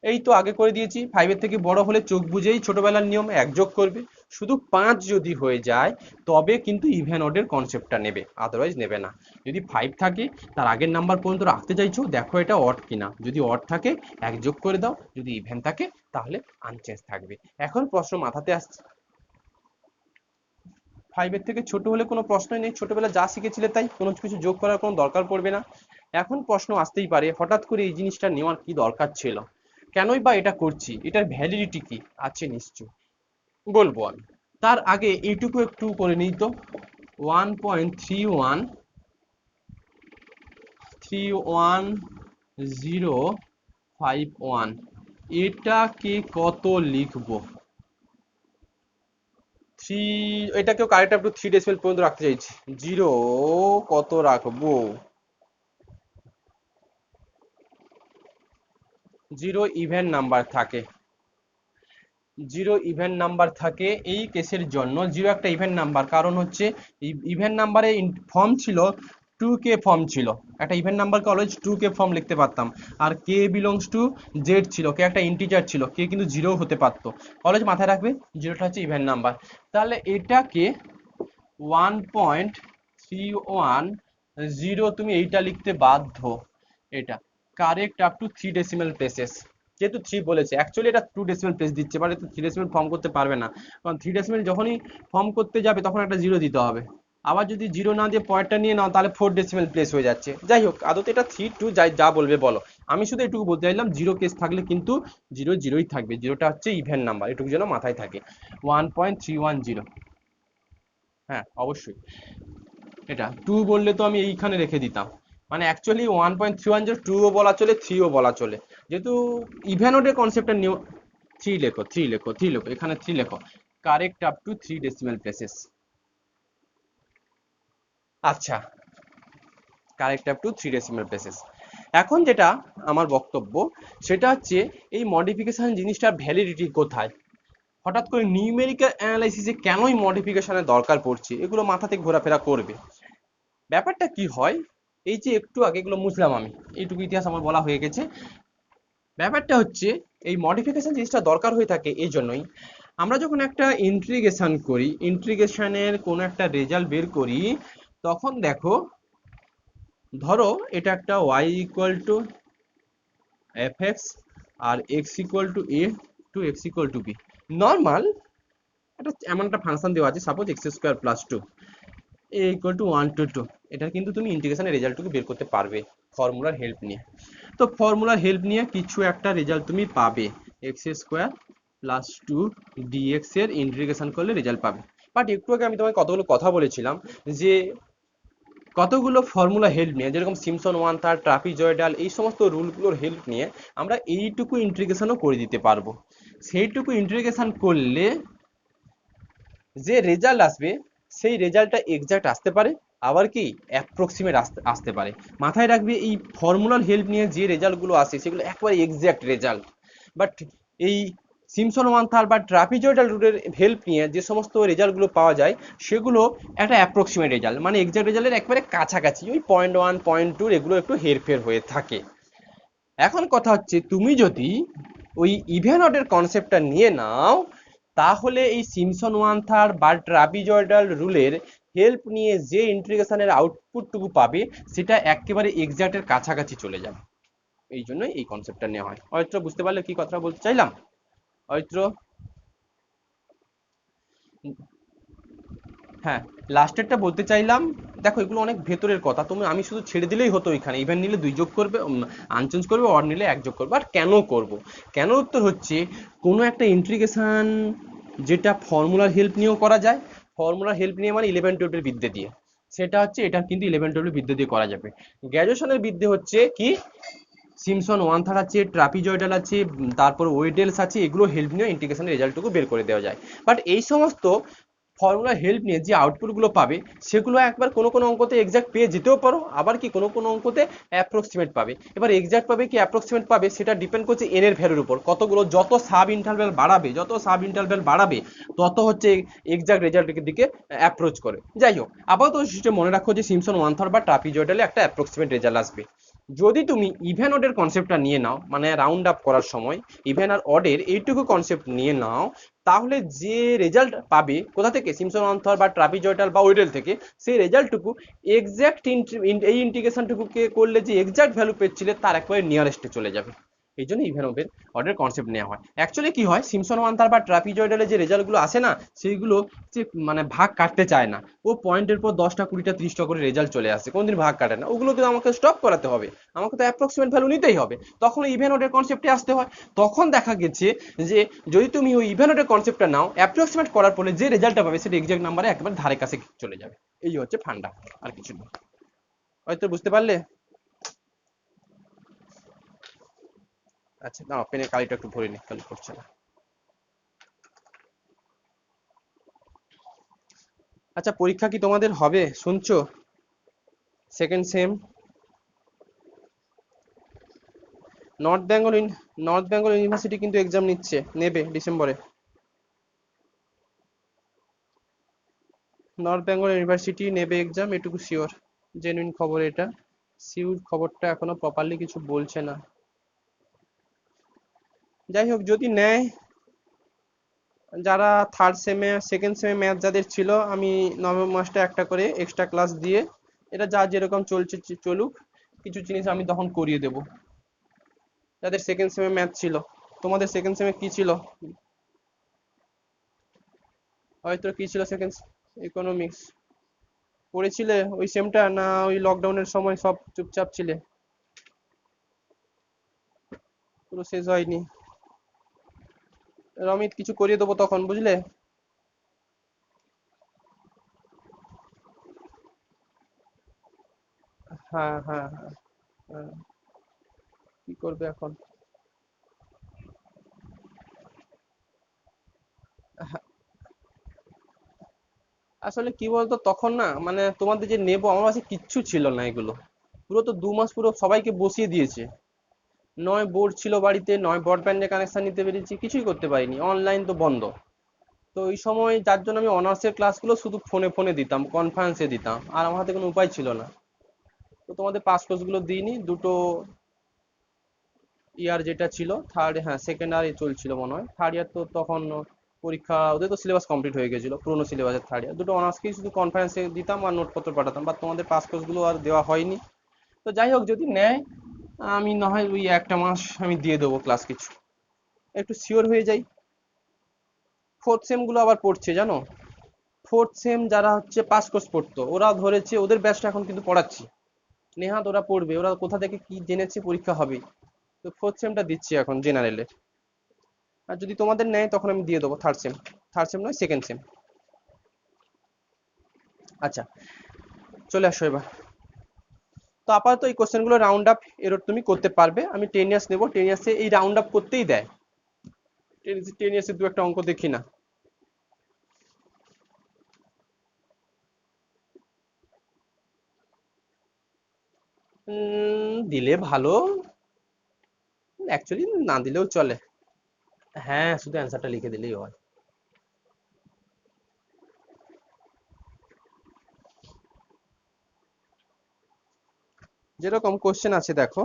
এই তো আগে করে দিয়েছি। 5-এর থেকে বড় হলে চোখ বুঝেই ছোটবেলার নিয়ম 1 যোগ করবে। শুধু 5 যদি হয়ে যায় তবে কিন্তু ইভেন অডের কনসেপ্টটা নেবে, আদারওয়াইজ নেবে না। যদি 5 থাকে তার আগের নাম্বার পর্যন্ত রাখতে চাইছো, দেখো এটা অড কিনা, যদি অড থাকে 1 যোগ করে দাও, যদি ইভেন থাকে তাহলে আনচেঞ্জ থাকবে। এখন প্রশ্ন মাথাতে আসছে, 5-এর থেকে ছোট হলে কোনো প্রশ্নই নেই, ছোটবেলা যা শিখেছিলে তাই, কোনো কিছু যোগ করার কোনো দরকার পড়বে না। এখন প্রশ্ন আসতেই পারে হঠাৎ করে এই জিনিসটা নেওয়ার কি দরকার ছিল, কেনই বা এটা করছি, এটার ভ্যালিডিটি কি আছে, নিশ্চয় বলবো আমি। তার আগে এইটুকু একটু করে নিই তো, 1.3131051, এটাকে কত লিখবো? এটাকেও কারেক্ট আপ টু 3 ডেসিমাল পর্যন্ত রাখতে চাইছি। 0 কত রাখবো? 0 ইভেন নাম্বার থাকে, 0 ইভেন নাম্বার থাকে এই কেসের জন্য। 0 একটা ইভেন নাম্বার, কারণ হচ্ছে ইভেন নাম্বারে ফর্ম ছিল 2k ফর্ম ছিল, একটা ইভেন নাম্বারকে অলওয়েজ 2k ফর্ম লিখতে পারতাম। আর k বিলংস টু জেড ছিল, কে একটা ইন্টিজার ছিল, কে কিন্তু 0 হতে পারতো। অলওয়েজ মাথায় রাখবে 0টা হচ্ছে ইভেন নাম্বার। তাহলে এটাকে 1.310 তুমি এইটা লিখতে বাধ্য। এটা correct up to 3 decimal places, যেহেতু 3 বলেছে, অ্যাকচুয়ালি এটা 2 ডেসিমাল প্লেস দিচ্ছে, বাট এটা 3 ডেসিমাল ফর্ম করতে পারবে না, কারণ 3 ডেসিমাল যখনই ফর্ম করতে যাবে তখন একটা 0 দিতে হবে। আবার যদি 0 না দিয়ে পয়েন্টটা নিয়ে নাও তাহলে 4 ডেসিমাল প্লেস হয়ে যাচ্ছে। যাই হোক, আদতে এটা 3 2 যাই যা বলবে বলো, আমি শুধু এটুকু বলতে চাইলাম 0 কেস থাকলে কিন্তু 0 0ই থাকবে, 0টা হচ্ছে ইভেন নাম্বার, এটুকু যেন মাথায় থাকে। 1.310, হ্যাঁ অবশ্যই। এটা 2 বললে তো আমি এইখানে রেখে দিতাম, মানে অ্যাকচুয়ালি 1.310 2ও বলা চলে 3ও বলা চলে, যেহেতু ইভেন ওডের কনসেপ্টটা নিউ। 3 লেখো, 3 লেখো, 3 লেখো, এখানে 3 লেখো, correct up to 3 decimal places. আচ্ছা, correct up to 3 decimal places. এখন যেটা আমার বক্তব্য সেটা হচ্ছে এই মডিফিকেশন জিনিসটার ভ্যালিডিটি কোথায়, হঠাৎ করে নিউমেরিক্যাল অ্যানালাইসিসে কেনই মডিফিকেশনের দরকার পড়ছে, এগুলো মাথা থেকে ঘোরাফেরা করবে। ব্যাপারটা কি হয়, এই যে একটু আগে এগুলো মুছলাম আমি, এইটুকু ইতিহাস আমার বলা হয়ে গেছে। ব্যাপারটা হচ্ছে এই মডিফিকেশন জিনিসটা দরকার হয়ে থাকে এই জন্যই, আমরা যখন একটা ইন্টিগ্রেশন করি, ইন্টিগ্রেশনের কোনো একটা রেজাল্ট বের করি, তখন দেখো ধরো এটা একটা y ইকুয়াল টু fx আর x equal to a to x equal to b। Normal একটা এমন একটা ফাংশন দেওয়া আছে, suppose x square plus 2। A equal to 1 to 2, এটা কিন্তু তুমি ইন্টিগ্রেশনের রেজাল্টটুকু বের করতে পারবে ফর্মুলার হেল্প নিয়ে। তো ফর্মুলার হেল্প নিয়ে কিছু একটা রেজাল্ট তুমি পাবে, x² + 2dx এর ইন্টিগ্রেশন করলে রেজাল্ট পাবে। বাট একটু আগে আমি তোমাকে কতগুলো কথা বলেছিলাম যে কতগুলো ফর্মুলা হেল্প নিয়ে, যেরকম সিমসন ওয়ান থার্ড, ট্রাপিজয়েডাল, এই সমস্ত রুলগুলোর হেল্প নিয়ে আমরা এইটুকু ইন্টিগ্রেশনও করে দিতে পারবো। সেইটুকু ইন্টিগ্রেশন করলে যে রেজাল্ট আসবে সেই রেজাল্টটা এক্সাক্ট আসতে পারে, আবার কি অ্যাপ্রক্সিমেট আসতে পারে। মাথায় রাখবে এই ফর্মুলার হেল্প নিয়ে যে রেজাল্টগুলো আসে সেগুলো একবারে এক্সাক্ট রেজাল্ট। বাট এই সিমসন ওয়ান থার্ড বা ট্রাপিজয়েডাল রুলের হেল্প নিয়ে যে সমস্ত রেজাল্টগুলো পাওয়া যায় সেগুলো একটা অ্যাপ্রক্সিমেট রেজাল্ট, মানে এক্সাক্ট রেজাল্টের একবারে কাছাকাছি, ওই 0.1 0.2 এগুলো একটু হেরফের হয়ে থাকে। এখন কথা হচ্ছে তুমি যদি ওই ইভেন অডের কনসেপ্টটা নিয়ে নাও, তাহলে এই সিমসন ওয়ান থার্ড বা ট্রাপিজয়েডাল রুলের হেল্প নিয়ে যে ইন্টিগ্রেশনের আউটপুটটুকু পাবে সেটা একেবারে এক্সাক্টের কাছাকাছি চলে যাবে। এই জন্যই এই কনসেপ্টটা নেওয়া হয়। অরিত্র, বুঝতে পারলে কি কথা বলতে চাইলাম? অরিত্র, হ্যাঁ, লাস্টেরটা বলতে চাইলাম, দেখো এগুলো অনেক ভেতরের কথা, আমি শুধু ছেড়ে দিলেই হতো, এখানে ইভেন নিলে 2 যোগ করবে, আনচেঞ্জ করবে, অর নিলে 1 যোগ করবে। আর কেন করব, কেন উত্তর হচ্ছে কোনো একটা ইন্টিগ্রেশন যেটা ফর্মুলার হেল্প নিয়েও করা যায়, ফর্মুলার হেল্প নিয়ে মানে 11-12 বিদ্যে দিয়ে, সেটা হচ্ছে এটা কিন্তু 11-12 বিদ্যে দিয়ে করা যাবে। গ্র্যাজুয়েশনের বিদ্যে হচ্ছে কি, সিমসন ওয়ান থার্ড আছে, ট্রাপিজয়েডাল আছে, তারপর ওয়েডেলস আছে, এগুলো হেল্প নিয়ে ইন্টিগ্রেশনের রেজাল্টটুকু বের করে দেওয়া যায়। বাট এই সমস্ত ফর্মুলা হেল্প নিয়ে যে আউটপুটগুলো পাবে সেগুলো একবার কোনো কোনো অঙ্কতে এক্সাক্ট পেয়ে যেতেও পারো, আবার কি কোনো কোনো অঙ্কতে অ্যাপ্রক্সিমেট পাবে। এবার এক্সাক্ট পাবে কি অ্যাপ্রক্সিমেট পাবে সেটা ডিপেন্ড করছে এন এর ভ্যালুর উপর, কতগুলো যত সাব ইন্টারভ্যাল বাড়াবে, তত হচ্ছে এক্সাক্ট রেজাল্টের দিকে অ্যাপ্রোচ করে। যাই হোক, আপাতত সিস্টেম মনে রাখো যে সিমসন ওয়ান থার্ড বা ট্রাপিজয়েডালে একটা অ্যাপ্রক্সিমেট রেজাল্ট আসবে। যদি তুমি ইভেন অডের কনসেপ্টটা নিয়ে নাও, মানে রাউন্ড আপ করার সময় ইভেন আর অডের এইটুকু কনসেপ্ট নিয়ে নাও, তাহলে যে রেজাল্ট পাবে কোথা থেকে, সিমসন ওয়ান থার্ড বা ট্রাপিজয়েডাল বা ওয়েডেল থেকে, সেই রেজাল্টটুকু এক্সাক্ট এই ইন্টিগ্রেশনটুকুকে করলে যে এক্সাক্ট ভ্যালু পেচ্ছিলে তার একবারে নিয়ারেস্টে চলে যাবে। এই জন্য ইভেন অডের কনসেপ্ট নেওয়া হয়। অ্যাকচুয়ালি কি হয়, সিমসন ওয়ান থার্ড বা ট্রাপিজয়েডালে যে রেজাল্টগুলো আসে না, সেইগুলো যে মানে ভাগ কাটতে চায় না, ও পয়েন্টের পর 10টা 20টা 30টা করে রেজাল্ট চলে আসে, কোনদিন ভাগ কাটে না। ওগুলো কিন্তু আমাকে স্টপ করাতে হবে, আমাকে তো অ্যাপ্রক্সিমেট ভ্যালু নিতেই হবে, তখন ইভেন অডের কনসেপ্টে আসতে হয়। তখন দেখা গেছে যে যদি তুমি ওই ইভেন অডের কনসেপ্টটা নাও, অ্যাপ্রক্সিমেট করার পরে যে রেজাল্টটা পাবে সেটা এক্সাক্ট নাম্বারে একেবারে ধারে কাছে চলে যাবে। এই হচ্ছে ফান্ডা, আর কিছু না। হয়তো বুঝতে পারলে? আচ্ছা, না পেনের কালিটা একটু ভরে নি, কালি পড়ছে না। আচ্ছা, পরীক্ষা কি তোমাদের হবে শুনছো? Second same north Bengal university কিন্তু এক্সাম নেবে ডিসেম্বরে। নর্থ বেঙ্গল ইউনিভার্সিটি নেবে এক্সাম, এটুকু শিওর, জেনুইন খবর এটা। শিওর খবরটা এখনো প্রপারলি কিছু বলছে না। যাই হোক, যদি নেয়, যারা থার্ড সেমে সেকেন্ড সেমে ম্যাথ যাদের ছিল, আমি নভেম্বর মাসটা একটা করে এক্সট্রা ক্লাস দিয়ে, এটা যা যেরকম চলছে চলুক, কিছু জিনিস আমি তখন করিয়ে দেব। যাদের সেকেন্ড সেমে ম্যাথ ছিল, তোমাদের সেকেন্ড সেমে কি ছিল? হয়তো কি ছিল সেকেন্ড? ইকোনমিক্স পড়েছিলে ওই সেমটা, না ওই লকডাউনের সময় সব চুপচাপ ছিলে, পুরো শেষ হয়নি? রমিত, কিছু করিয়ে দেবো তখন, বুঝলে? হ্যাঁ, হ্যাঁ, হ্যাঁ, হ্যাঁ। কি করবে এখন? আসলে কি বলতো, তখন না মানে তোমাদের যে নেবো, আমার কাছে কিচ্ছু ছিল না এগুলো। পুরো তো 2 মাস পুরো সবাইকে বসিয়ে দিয়েছে, নয় বোর্ড ছিল বাড়িতে, নয় ব্রডব্যান্ডে কানেকশন নিতে পেরেছি, কিছুই করতে পারিনি, অনলাইন তো বন্ধ। তো ওই সময় যার জন্য আমি অনার্সের ক্লাসগুলো শুধু ফোনে ফোনে দিতাম, কনফারেন্সে দিতাম, আর আমার হাতে কোনো উপায় ছিল না। তো তোমাদের পাস কোর্সগুলো দিইনি, দুটো ইয়ার যেটা ছিল থার্ড, হ্যাঁ সেকেন্ড ইয়ার চলছিল মনে হয়, থার্ড ইয়ার তো তখন পরীক্ষা, ওদের তো সিলেবাস কমপ্লিট হয়ে গেছিল পুরোনো সিলেবাসের, থার্ড ইয়ার দুটো অনার্সকেই শুধু কনফারেন্সে দিতাম আর নোটপত্র পাঠাতাম, বা তোমাদের পাস কোর্সগুলো আর দেওয়া হয়নি। তো যাই হোক, যদি নেয় আমি না হয় ওই একটা মাস আমি দিয়ে দেবো ক্লাস কিছু, একটু শিওর হয়ে যাই। ফোর্থ সেম গুলো আবার পড়ছে জানো, ফোর্থ সেম যারা হচ্ছে পাস কোর্স পড়তো ওরা ধরেছে ওদের ব্যাচটা এখন কিন্তু পড়াচ্ছি, নেহাত ওরা পড়বে, ওরা কোথা থেকে কি জেনেছে পরীক্ষা হবে। তো ফোর্থ সেমটা দিচ্ছি এখন জেনারেলের। আর যদি তোমাদের নেয় তখন আমি দিয়ে দেবো থার্ড সেম, থার্ড সেম নয় সেকেন্ড সেম। আচ্ছা, চলে আসো এবার। তো আপাতত এই কোশ্চেনগুলো রাউন্ড আপ এরর তুমি করতে পারবে। আমি 10 ইয়ার্স নেবো, 10 ইয়ার্সে এই রাউন্ড আপ করতেই দেয়, 10 ইয়ার্সে দু একটা অঙ্ক দেখি না। দিলে ভালো, অ্যাকচুয়ালি না দিলেও চলে। হ্যাঁ, শুধু অ্যান্সারটা লিখে দিলেই হয়। যেরকম কোশ্চেন আছে দেখো,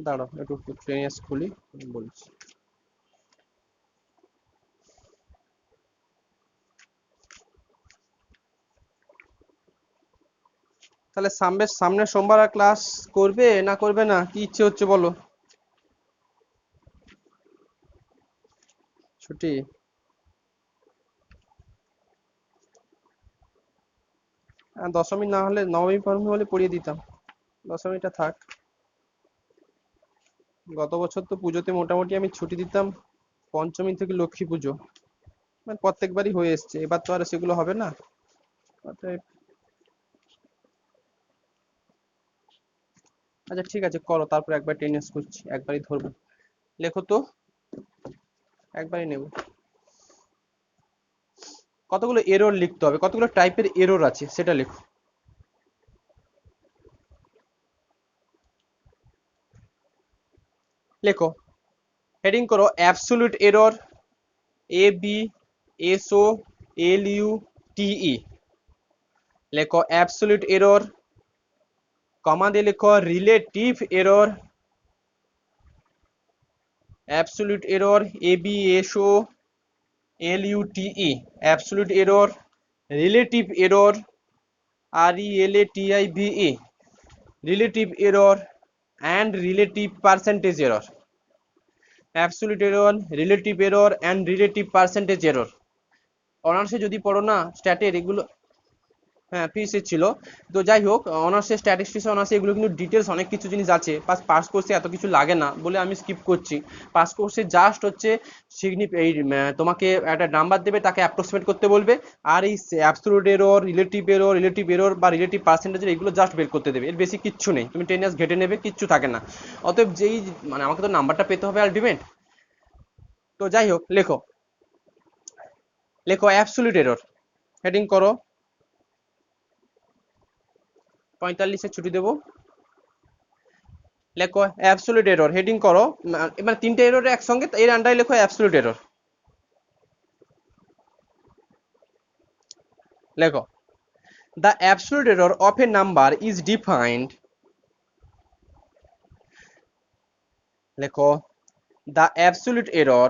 দাঁড়াও একটু 10 ইয়ার্স খুলি, বলছি। তাহলে সামনে সোমবার আর ক্লাস করবে না করবে না, কি ইচ্ছে হচ্ছে বলো? ছুটি? দশমী না হলে নবমী ফর্মী হলে পড়িয়ে দিতাম, দশমীটা থাক। গত বছর তো পুজোতে মোটামুটি আমি ছুটি দিতাম পঞ্চমী থেকে লক্ষ্মী পুজো, মানে প্রত্যেকবারই হয়ে এসছে, এবার তো আর সেগুলো হবে না। অতএব আচ্ছা ঠিক আছে করো, তারপর একবার টেনিস করছি, একবারই ধরবো। লেখো তো, একবারই নেব। কতগুলো এরর লিখতে হবে, কতগুলো টাইপের এরর আছে সেটা লেখো। লেখো, হেডিং করো অ্যাবসোলিউট এরর, ABSOLUTE। লেখো অ্যাবসোলিউট এরর, কমা দিয়ে লেখো relative error, absolute error ABSOLUTE, absolute error, relative error RELATIVE, relative error and relative percentage error, absolute error, relative error and relative percentage error. অনার্সে যদি পড়ো না স্ট্যাটের এগুলো, হ্যাঁ ফিজিক্সে ছিল। তো যাই হোক, অনার্সে স্ট্যাটিস্টিক্স অনার্সে এগুলো কিন্তু ডিটেলস অনেক কিছু জিনিস আছে, পাস কোর্সে এত কিছু লাগে না বলে আমি স্কিপ করছি। পাস কোর্সে জাস্ট হচ্ছে এই তোমাকে একটা নাম্বার দেবে, তাকে অ্যাপ্রক্সিমেট করতে বলবে, আর এই অ্যাবসোলিউট এরর, রিলেটিভ এরর বা রিলেটিভ পার্সেন্টেজ এগুলো জাস্ট বের করতে দেবে, এর বেশি কিচ্ছু নেই। তুমি 10 ইয়ার্স ঘেটে নেবে, কিচ্ছু থাকে না। অতএব যেই মানে আমাকে তো নাম্বারটা পেতে হবে আলটিমেট। তো যাই হোক, লেখো লেখো অ্যাবসোলিউট এরর, হেডিং করো 45-এ ছুটি দেবো। লেখো অ্যাবসোলিউট এরর, হেডিং করো, মানে তিনটে এরর একসঙ্গে, এর আন্ডারে লেখো অ্যাবসোলিউট এরর। লেখো the absolute error of a number is defined, লেখো the absolute error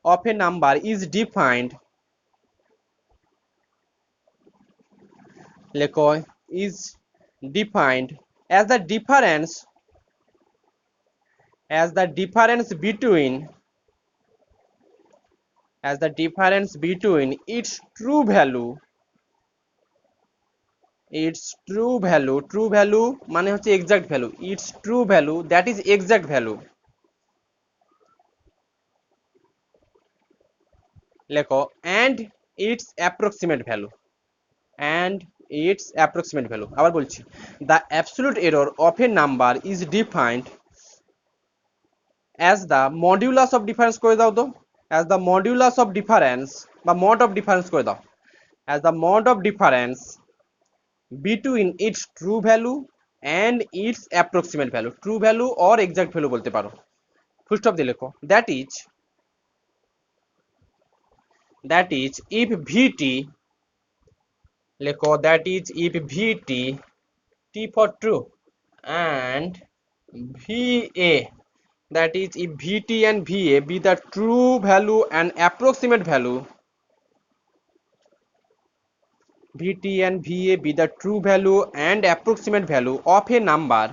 of a number is defined, লেখো is defined as the difference between its true value, true value মানে হচ্ছে exact value, its true value, that is exact value, লেখো and its approximate value, and its approximate value। আবার বলছি, the absolute error of a number is defined as the modulus of difference করে দাও তো, as the modulus of difference বা mod of difference করে দাও, as the mod of difference between its true value and its approximate value, true value or exact value বলতে পারো। ফুল stop দিয়ে লেখো that is if vt, লেখো that is if vt, t for true, and VA, that is if VT and VA be the true value and approximate value, VT and VA be the true value and approximate value of a number,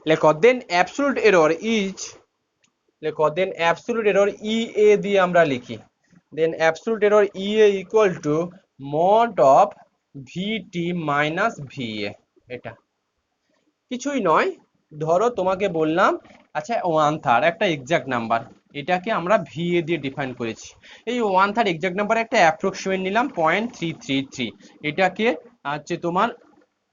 লেখো then absolute error is, লেখো then absolute error EA দিয়ে আমরা লিখি, then absolute error EA equal to mod of VT minus VA। এটা কিছুই নয়, ধরো তোমাকে বললাম আচ্ছা 1/3 একটা এক্সাক্ট নাম্বার, এটাকে আমরা VA দিয়ে ডিফাইন করেছি। এই 1/3 এক্সাক্ট নাম্বার একটা অ্যাপ্রক্সিমেট নিলাম 0.333, এটাকে হচ্ছে তোমার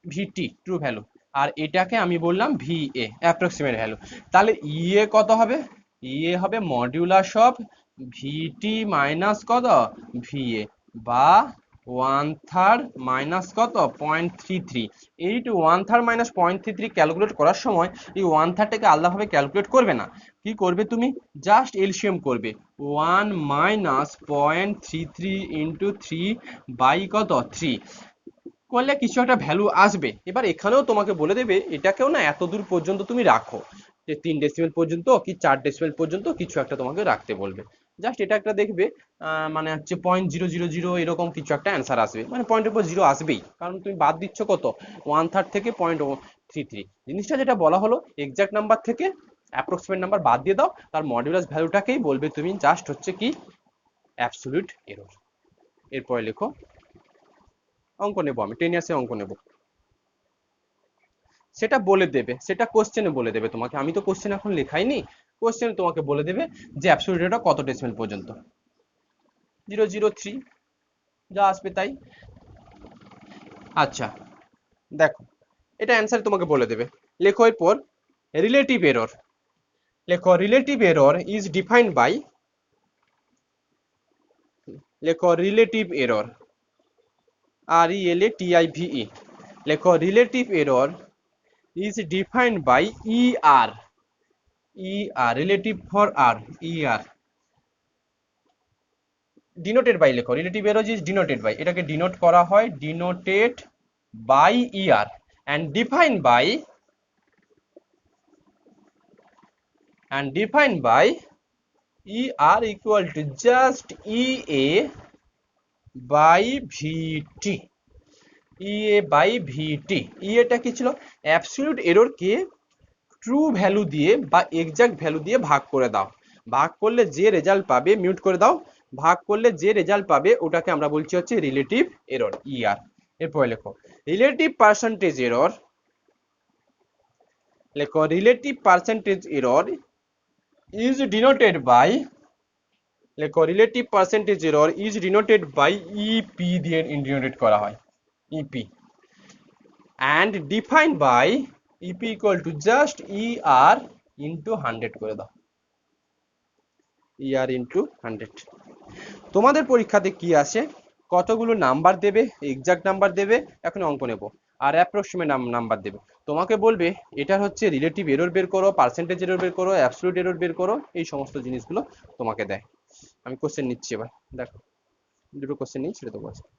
VT ট্রু ভ্যালু, আর এটাকে আমি বললাম VA অ্যাপ্রক্সিমেট ভ্যালু। তাহলে EA কত হবে? EA হবে মডিউলাস অফ VT মাইনাস কত VA, বা 1/3 মাইনাস কত 0.33। এই 1/3 মাইনাস 0.33 ক্যালকুলেট করার সময় এই 1/3টাকে আলাদাভাবে ক্যালকুলেট করবে না, কি করবে তুমি জাস্ট এলসিএম করবে 1 মাইনাস 0.33 ইন্টু 3 বাই কত 3 করলে কিছু একটা ভ্যালু আসবে। এবার এখানেও তোমাকে বলে দেবে এটাকেও না এত দূর পর্যন্ত তুমি রাখো, যে 3 ডেসিমেল পর্যন্ত কি 4 ডেসিমেল পর্যন্ত কিছু একটা তোমাকে রাখতে বলবে। জাস্ট এটা একটা দেখবে মানে হচ্ছে 0.000 এরকম কিছু একটা অ্যান্সার আসবে, মানে পয়েন্টের উপর জিরো আসবেই, কারণ তুমি বাদ দিচ্ছ কত 1/3 থেকে 0.33। জিনিসটা যেটা বলা হলো এক্সাক্ট নাম্বার থেকে অ্যাপ্রক্সিমেট নাম্বার বাদ দিয়ে দাও, তার মডিউলাস ভ্যালুটাকেই বলবে তুমি জাস্ট হচ্ছে কি অ্যাবসলিউট এরর। এরপরে লেখো, অঙ্ক নেব আমি 10 ইয়ার্সে অঙ্ক নেব, সেটা বলে দেবে, সেটা কোশ্চেনে বলে দেবে তোমাকে, আমি তো কোশ্চেন এখন লেখাইনি, কোশ্চেনে তোমাকে বলে দেবে যে অ্যাবসলিউট এররটা কত ডেসিমেল পর্যন্ত, 003 যা আসবে তাই। আচ্ছা দেখো এটা অ্যান্সার তোমাকে বলে দেবে, লেখো এরপর রিলেটিভ এরর। লেখো relative error is defined by, লেখো রিলেটিভ এরর RELATIVE, লেখো relative error is defined by ER, relative for R, ER denoted by, লেখো relative error is denoted by, এটাকে ডিনোট করা হয় denoted by ER and defined by ER equal to just EA by VT, EA by VT। EA কি ছিল? Absolute এররকে true value দিয়ে বা exact value দিয়ে ভাগ করে দাও, ভাগ করলে যে রেজাল্ট পাবে, মিউট করে দাও, ভাগ করলে যে রেজাল্ট পাবে ওটাকে আমরা বলছি হচ্ছে রিলেটিভ এরর ER। এরপরে লেখো রিলেটিভ পার্সেন্টেজ এরর, লেখো relative percentage error is denoted by, লেখো relative percentage error is denoted by EP দিয়ে ডিনোটেড করা হয়, EP and defined by EP equal to just ER into 100 করে দাও, ER into 100। তোমাদের পরীক্ষাতে কি আসে, কতগুলো নাম্বার দেবে, এক্সাক্ট নাম্বার দেবে, এখন অঙ্ক নেব, আর অ্যাপ্রক্সিমেট নাম্বার দেবে, তোমাকে বলবে এটা হচ্ছে রিলেটিভ এরর বের করো, পার্সেন্টেজ এরর বের করো, অ্যাবসলিউট এরর বের করো, এই সমস্ত জিনিসগুলো তোমাকে দেয়। আমি কোশ্চেন নিচ্ছি, এবার দেখো দুটো কোশ্চেন নিই, ছেড়ে দেবো আজকে।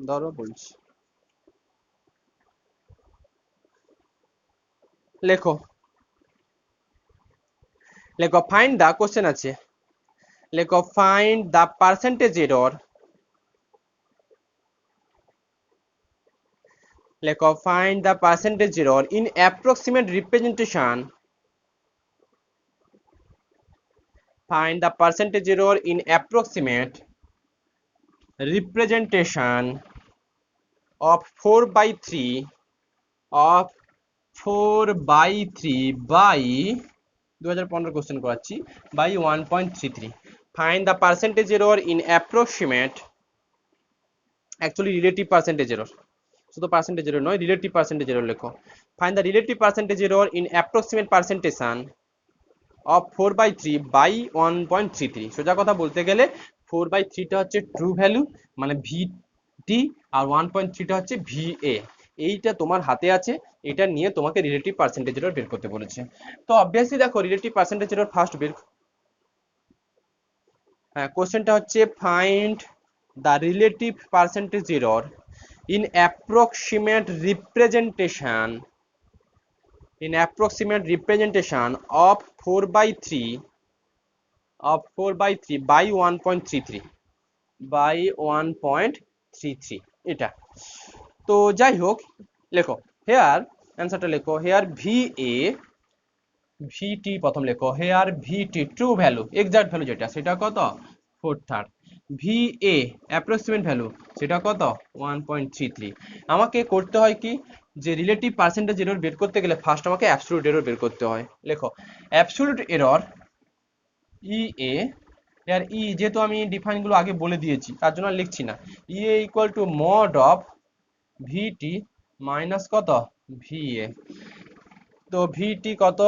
ধরো বলছি, লেখো লেখো ফাইন্ড দা, কোশ্চেন আছে, লেখো ফাইন্ড দা পার্সেন্টেজ এরর, লেখো find the percentage error in approximate representation, find the percentage error in approximate representation of 4/3 of 4/3 by 2015 question করাচ্ছি by 1.33। find the percentage error in approximate, actually relative percentage error, শুধু percentage error নয় relative percentage error লেখো। find the relative percentage error in approximate percentation of 4/3 by 1.33। সোজা কথা বলতে গেলে 4/3টা হচ্ছে true value মানে ভিটি, আর 1.3টা হচ্ছে ভিএ। এইটা তোমার হাতে আছে, এটা নিয়ে তোমাকে রিলেটিভ পার্সেন্টেজ এরর বের করতে বলেছে। তো অবভিয়াসলি দেখো রিলেটিভ পার্সেন্টেজ এরর ফার্স্ট বের, হ্যাঁ কোশ্চেনটা হচ্ছে find the relative percentage error in approximate representation of 4/3 by 1.33 by 1.33 এটা। তো যাই হোক লেখো হেয়ার, অ্যান্সারটা লেখো হেয়ার ভিটি প্রথম লেখো হেয়ার ভিটি ট্রু ভ্যালু এক্সাক্ট ভ্যালু যেটা সেটা কত 4/3, ভিএ অ্যাপ্রক্সিমেট ভ্যালু সেটা কত 1.33। আমাকে করতে হয় কি যে রিলেটিভ পার্সেন্টেজ এরর বের করতে গেলে ফার্স্ট আমাকে অ্যাবসলিউট এরর বের করতে হয়। লেখো অ্যাবসলিউট এরর ইএ, এর ই যেহেতু আমি ডিফাইন গুলো আগে বলে দিয়েছি তার জন্য আর লিখছি না, EA equal to mod of VT minus কত ভিএ। তো ভিটি কত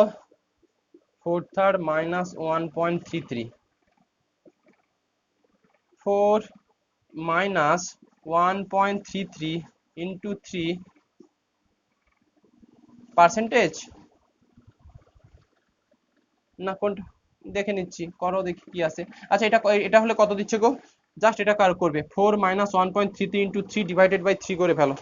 4/3 minus 1.33, 4 minus 1.33 into 3 পার্সেন্টেজ না কোনটা দেখে নিচ্ছি, করো দেখি কি আছে। আচ্ছা এটা হলে কত দিচ্ছে গো, জাস্ট এটা কার করবে 4 minus 1.33 into 3 divided by 3 করে ফেলো।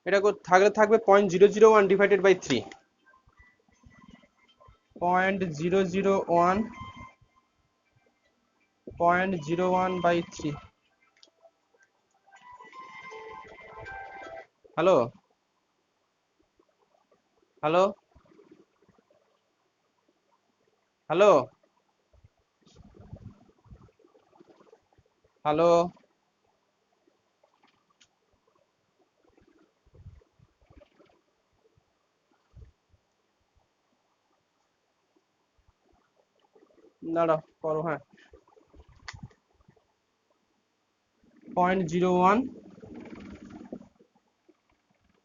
এটা থাকবে 0.001 divided by 3, 0.001 by 3। Hello hello hello hello দাঁড়াও করো, হ্যাঁ 0.01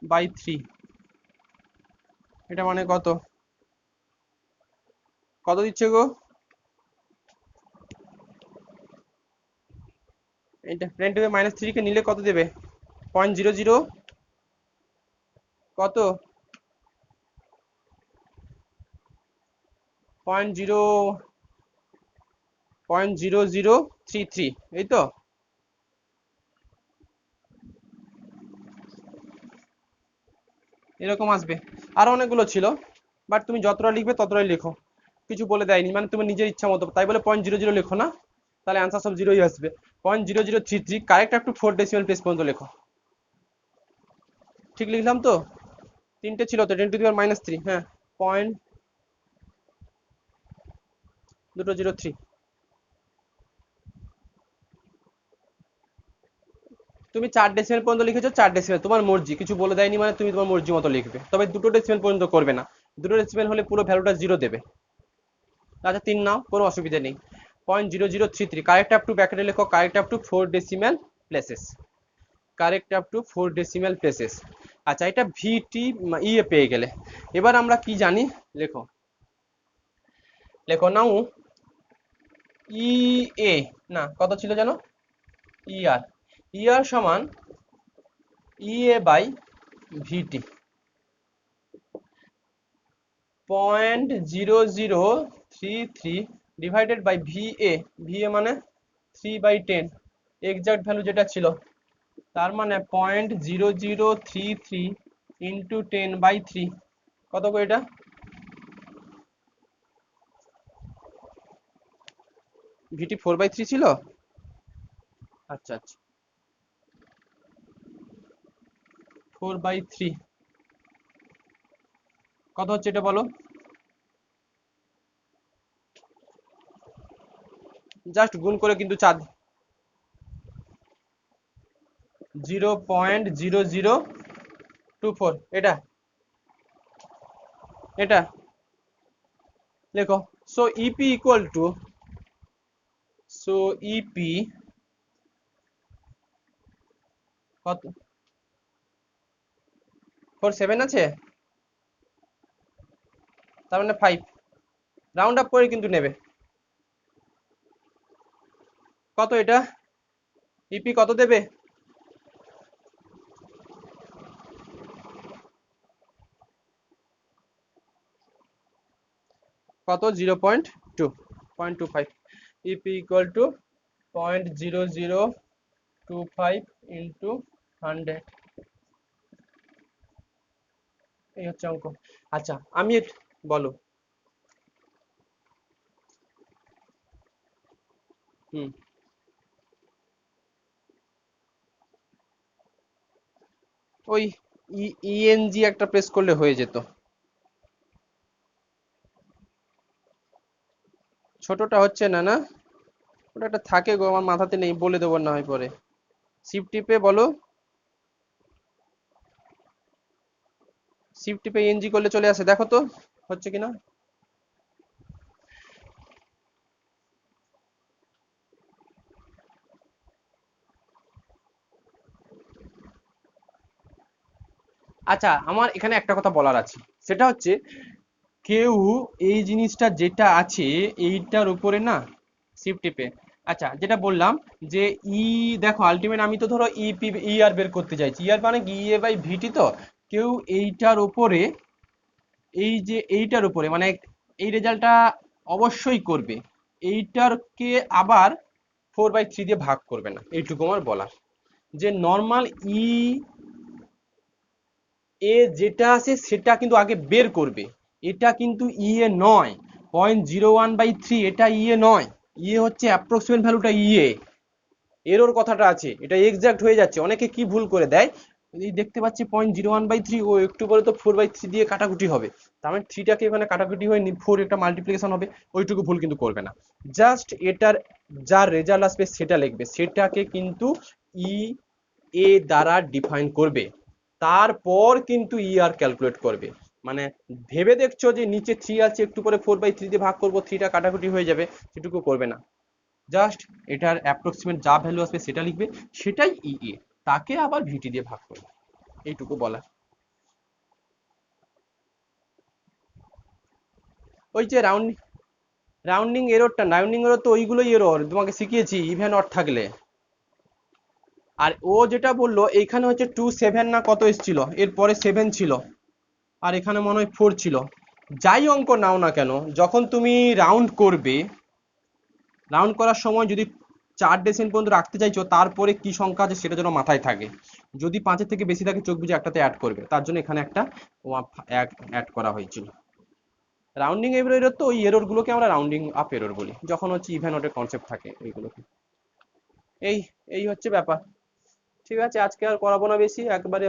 by 3, এটা মানে কত কত দিচ্ছে গো, এটা 10⁻³ কে নিলে কত দেবে 0.00 কত 0.0033 এই তো। এরকম আসবে, আরো অনেকগুলো ছিল বাট তুমি যতটা লিখবে ততটাই লেখো, কিছু বলে দেয়নি মানে তুমি নিজের ইচ্ছা মতো, তাই বলে 0.00 লেখো না, তাহলে অ্যান্সার সব জিরোই আসবে। 0.0033 correct up two 4 decimal place পর্যন্ত লেখো। ঠিক লিখলাম তো, তিনটে ছিল তো 10⁻³ হ্যাঁ 0.203। তুমি 4 ডেসিমেল পর্যন্ত লিখেছো, 4 ডেসিমেল তোমার মর্জি, কিছু বলে দেয়নি মানে তুমি তোমার মর্জি মতো লিখবে, তবে 2 ডেসিমেল পর্যন্ত করবে না, 2 ডেসিমেল হলে পুরো ভ্যালুটা জিরো দেবে। আচ্ছা 3 নাও কোনো অসুবিধা নেই। 0.0033 কারেক্ট আপ টু ব্র্যাকেটে লেখো correct up two 4 decimal places, correct up two 4 decimal places. আচ্ছা এটা ভিটি ইয়ে পেয়ে গেলে, এবার আমরা কি জানি লেখো, লেখো নাও ই এ না কত ছিল জানো ইআর, ইআর সমান EA by VT 0.0033 divided by VA, VA মানে 3/10 এক্সাক্ট ভ্যালু যেটা ছিল, তার মানে 0.0033 ইন্টু 10/3 কত গো এটা, ভিটি 4/3 ছিল, আচ্ছা আচ্ছা 4/3 কত হচ্ছে এটা বলো, জাস্ট গুণ করে কিন্তু 0.0024 এটা এটা লেখো So EP equal to, so EP কত 47 আছে, তার মানে 5, রাউন্ড আপ করে কিন্তু নেবে। কত এটা, ইপি কত দেবে? কত, 0.25, ইপি ইকুয়াল টু 0.0025 ইন্টু 100, এই হচ্ছে অঙ্ক। আচ্ছা আমি বলো। হুম, ওই ইএনজি একটা প্রেস করলে হয়ে যেত। ছোটটা হচ্ছে না, না ওটা একটা থাকে গো, আমার মাথাতে নেই, বলে দেবো না হয় পরে। শিফট টিপে বলো, শিফট টিপে ইএনজি করলে চলে আসে, দেখো তো হচ্ছে কিনা। আচ্ছা আমার এখানে একটা কথা বলার আছে, সেটা হচ্ছে কেউ এই জিনিসটা যেটা আছে এইটার উপরে না, শিফট টিপে, আচ্ছা যেটা বললাম যে দেখো আলটিমেট আমি তো ধরো ইপি ইআর বের করতে চাইছি, ইআর মানে কি ইএ বাই ভিটি, তো কেউ এইটার উপরে, এই যে এইটার উপরে মানে এই রেজাল্টটা অবশ্যই করবে, এইটারকে আবার 4/3 দিয়ে ভাগ করবে না, এইটুকু আমার বলার। যে নর্মাল এ যেটা আছে সেটা কিন্তু আগে বের করবে, এটা কিন্তু ইএ নয়, 0.01/3 এটা ইএ নয়, ইএ হচ্ছে অ্যাপ্রক্সিমেট ভ্যালুটা ইএ, এরর কথাটা আছে, এটা এক্সাক্ট হয়ে যাচ্ছে। অনেকে কি ভুল করে দেয়, এই দেখতে পাচ্ছি 0.01/3, ও একটু পরে তো 4/3 দিয়ে কাটাকুটি হবে, তার মানে থ্রিটাকে এখানে কাটাকুটি হয়ে 4 একটা মাল্টিপ্লিকেশন হবে, ওইটুকু ভুল কিন্তু করবে না। জাস্ট এটার যা রেজাল্ট আসবে সেটা লিখবে, সেটাকে কিন্তু ই এ দ্বারা ডিফাইন করবে, তারপর কিন্তু আর ক্যালকুলেট করবে। মানে ভেবে দেখছো যে নিচে 3 আছে, একটু পরে 4/3 দিয়ে ভাগ করবো, 3টা কাটাকুটি হয়ে যাবে, সেটুকু করবে না। জাস্ট এটার অ্যাপ্রক্সিমেট যা ভ্যালু আসবে সেটা লিখবে, সেটাই তাকে আবার ভিটি দিয়ে ভাগ করবে, এইটুকু বলা। ওই যে রাউন্ডিং এররটা, রাউন্ডিং এরর তো ওইগুলোই এরর তোমাকে শিখিয়েছি, ইভেন অড থাকলে। আর ও যেটা বললো এইখানে হচ্ছে 2.7 না কত এসেছিল, এরপরে 7 ছিল, আর এখানে মনে হয় 4 ছিল। যাই অঙ্ক নাও না কেন, যখন তুমি রাউন্ড করবে, রাউন্ড করার সময় যদি 4 ডেসিমেল পর্যন্ত রাখতে চাইছো, তারপরে কি সংখ্যা আছে সেটা যেন মাথায় থাকে। যদি 5-এর থেকে বেশি থাকে চোখ বুজে একটাতে অ্যাড করবে, তার জন্য এখানে একটা অ্যাড করা হয়েছিল। রাউন্ডিং এরর তো ওই এরর গুলোকে আমরা রাউন্ডিং আপ এরর বলি, যখন হচ্ছে ইভেন অডের কনসেপ্ট থাকে ওইগুলোকে। এই এই হচ্ছে ব্যাপার। ঠিক আছে, আজকে আর করাবো না বেশি, একবারে